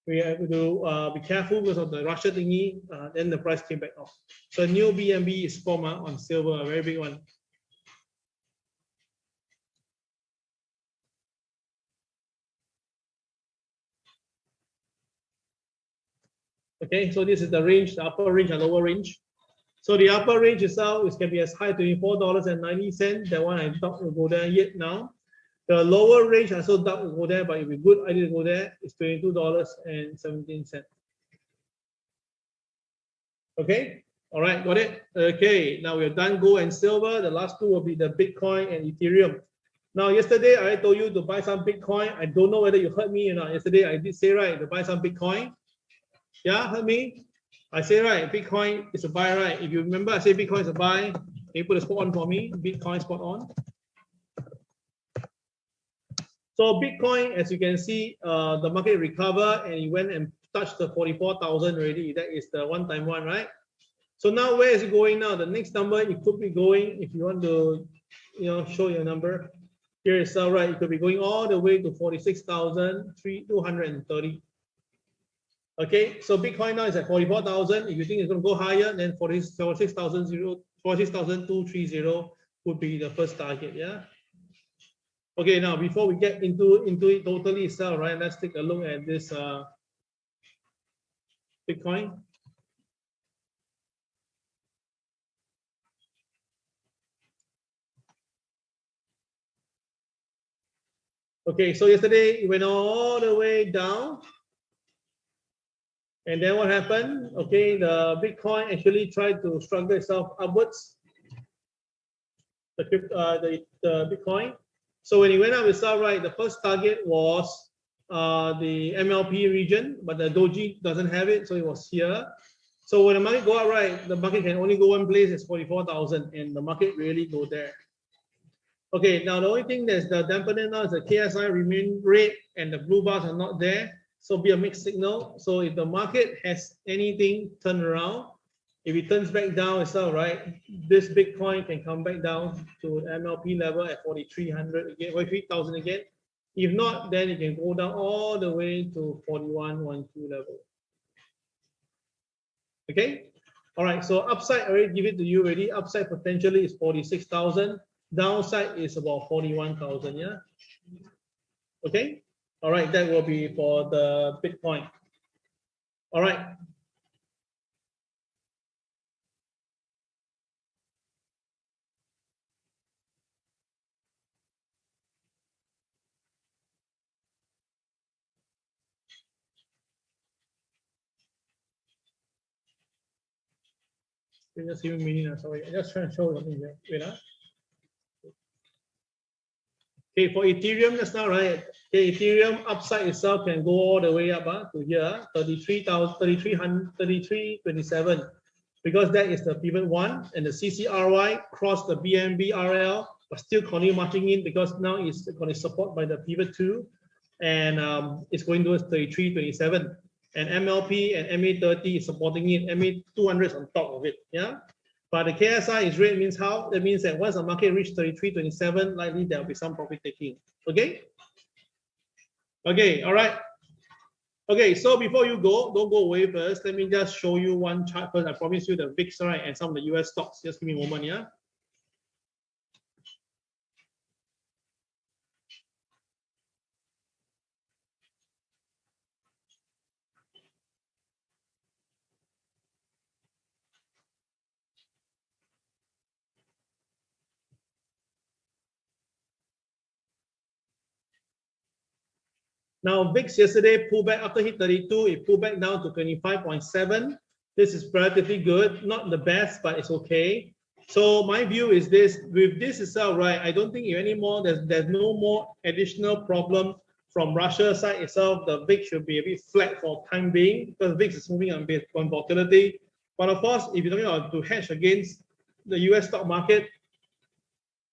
We have to be careful because of the Russia thingy. Then the price came back off. So new BNB is formed on silver, a very big one. Okay, so this is the range, the upper range and lower range. So the upper range itself is can be as high as $24.90. That one I thought will go there yet now. The lower range I also doubt will go there, but it would be good idea to go there. It's $22.17. Okay, all right, got it. Okay, now we're done gold and silver. The last two will be the Bitcoin and Ethereum. Now, yesterday I told you to buy some Bitcoin. I don't know whether you heard me or not. Yesterday I did say right to buy some Bitcoin. Yeah, heard me? I say right, Bitcoin is a buy, right? If you remember, I say Bitcoin is a buy. Can you put a spot on for me? Bitcoin spot on. So Bitcoin, as you can see, the market recovered and it went and touched the 44,000 already. That is the one-time one, right? So now where is it going now? The next number it could be going, if you want to, show your number. Here is right. It could be going all the way to 46,230. Okay, so Bitcoin now is at 44,000. If you think it's going to go higher, then 46,230 would be the first target. Yeah. Okay, now before we get into it totally itself, right? Let's take a look at this Bitcoin. Okay, so yesterday it went all the way down. And then what happened? Okay, the Bitcoin actually tried to struggle itself upwards. The Bitcoin. So when it went up itself, right, the first target was the MLP region, but the Doji doesn't have it, so it was here. So when the market go up, right, the market can only go one place, it's 44,000, and the market really go there. Okay, now the only thing that's the dampener now is the KSI remain red and the blue bars are not there. So be a mixed signal. So if the market has anything turn around, if it turns back down itself, right, this Bitcoin can come back down to the MLP level at 4,300 again, 43,000 again. If not, then it can go down all the way to 4112 level. Okay. All right. So upside, I already give it to you already. Upside potentially is 46,000. Downside is about 41,000. Yeah. Okay. All right. That will be for the Bitcoin. All right. Just give me a minute. Sorry, I just trying to show something here. Wait, okay, for Ethereum just now, right? Okay, Ethereum upside itself can go all the way up to here, 33,27, because that is the pivot one, and the CCRY crossed the BNB RL, but still continue marching in because now it's going to support by the pivot two, and it's going towards 33.27. And MLP and MA30 is supporting it. MA200 is on top of it. Yeah. But the KSI is red means how? That means that once the market reaches 33.27, likely there will be some profit taking. Okay. Okay. All right. Okay. So before you go, don't go away first. Let me just show you one chart first. I promise you the VIX, right, and some of the US stocks. Just give me a moment. Yeah. Now, VIX yesterday pulled back after hit 32, it pulled back down to 25.7. This is relatively good, not the best, but it's okay. So my view is this: with this itself, right? I don't think anymore. There's no more additional problem from Russia side itself. The VIX should be a bit flat for time being because VIX is moving on volatility. But of course, if you're talking about to hedge against the US stock market,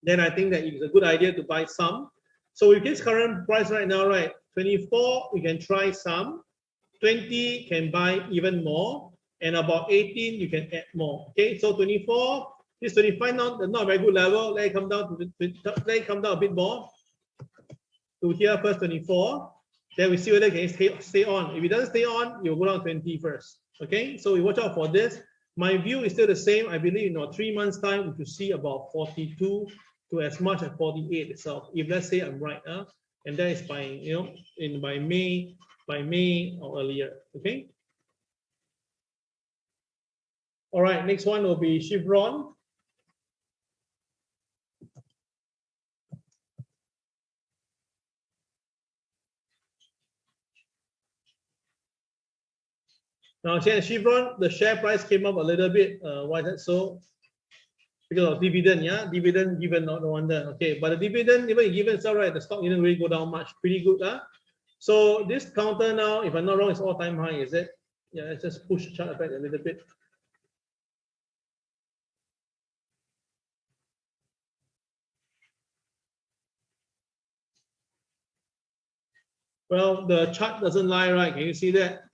then I think that it's a good idea to buy some. So with this current price right now, right, 24, we can try some. 20 can buy even more, and about 18 you can add more. Okay, so 24, this 25 now not a very good level. Let it come down a bit more to here first 24. Then we see whether it can stay on. If it doesn't stay on, you'll go down 20 first. Okay, so we watch out for this. My view is still the same. I believe in 3 months time we should see about 42 to as much as 48 itself. If let's say I'm right, and that is by by May or earlier. Okay. All right. Next one will be Chevron. Now, Chevron, the share price came up a little bit. Why is that so? Because of dividend, yeah, dividend given, no wonder. Okay, but the dividend even given itself, right, the stock didn't really go down much. Pretty good, So this counter now, if I'm not wrong, is all-time high, is it? Yeah, let's just push the chart back a little bit. Well, the chart doesn't lie, right? Can you see that?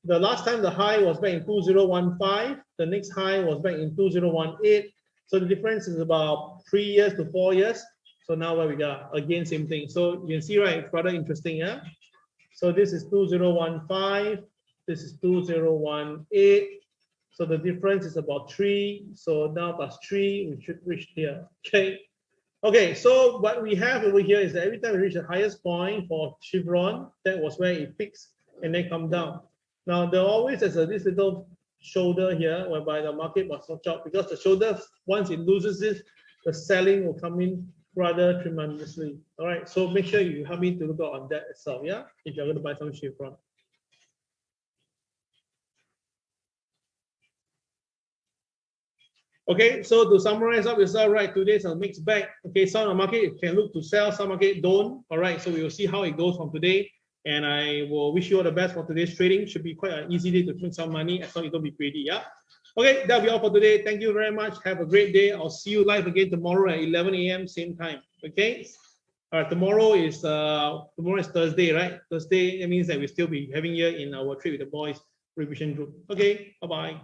The last time the high was back in 2015. The next high was back in 2018. So the difference is about 3 years to 4 years. So now where we are, again, same thing. So you can see, right, it's rather interesting, yeah? So this is 2015, this is 2018. So the difference is about 3. So now plus 3, we should reach here, okay? Okay, so what we have over here is that every time we reach the highest point for Chevron, that was where it peaks and then come down. Now, there always is this little shoulder here whereby the market must watch out, because the shoulder, once it loses this, the selling will come in rather tremendously. All right, so make sure you help me to look out on that itself, yeah, if you're going to buy some Chevron. Okay, so to summarize up yourself, right, today's a mixed bag. Okay, some of the market can look to sell, some market don't. All right, so we will see how it goes from today. And I will wish you all the best for today's trading. Should be quite an easy day to make some money as long as you don't be greedy. Yeah. Okay, that'll be all for today. Thank you very much. Have a great day. I'll see you live again tomorrow at 11 a.m. same time. Okay. All right. Tomorrow is Thursday, right? Thursday. That means that we'll still be having here in our trade with the boys revision group. Okay. Bye bye.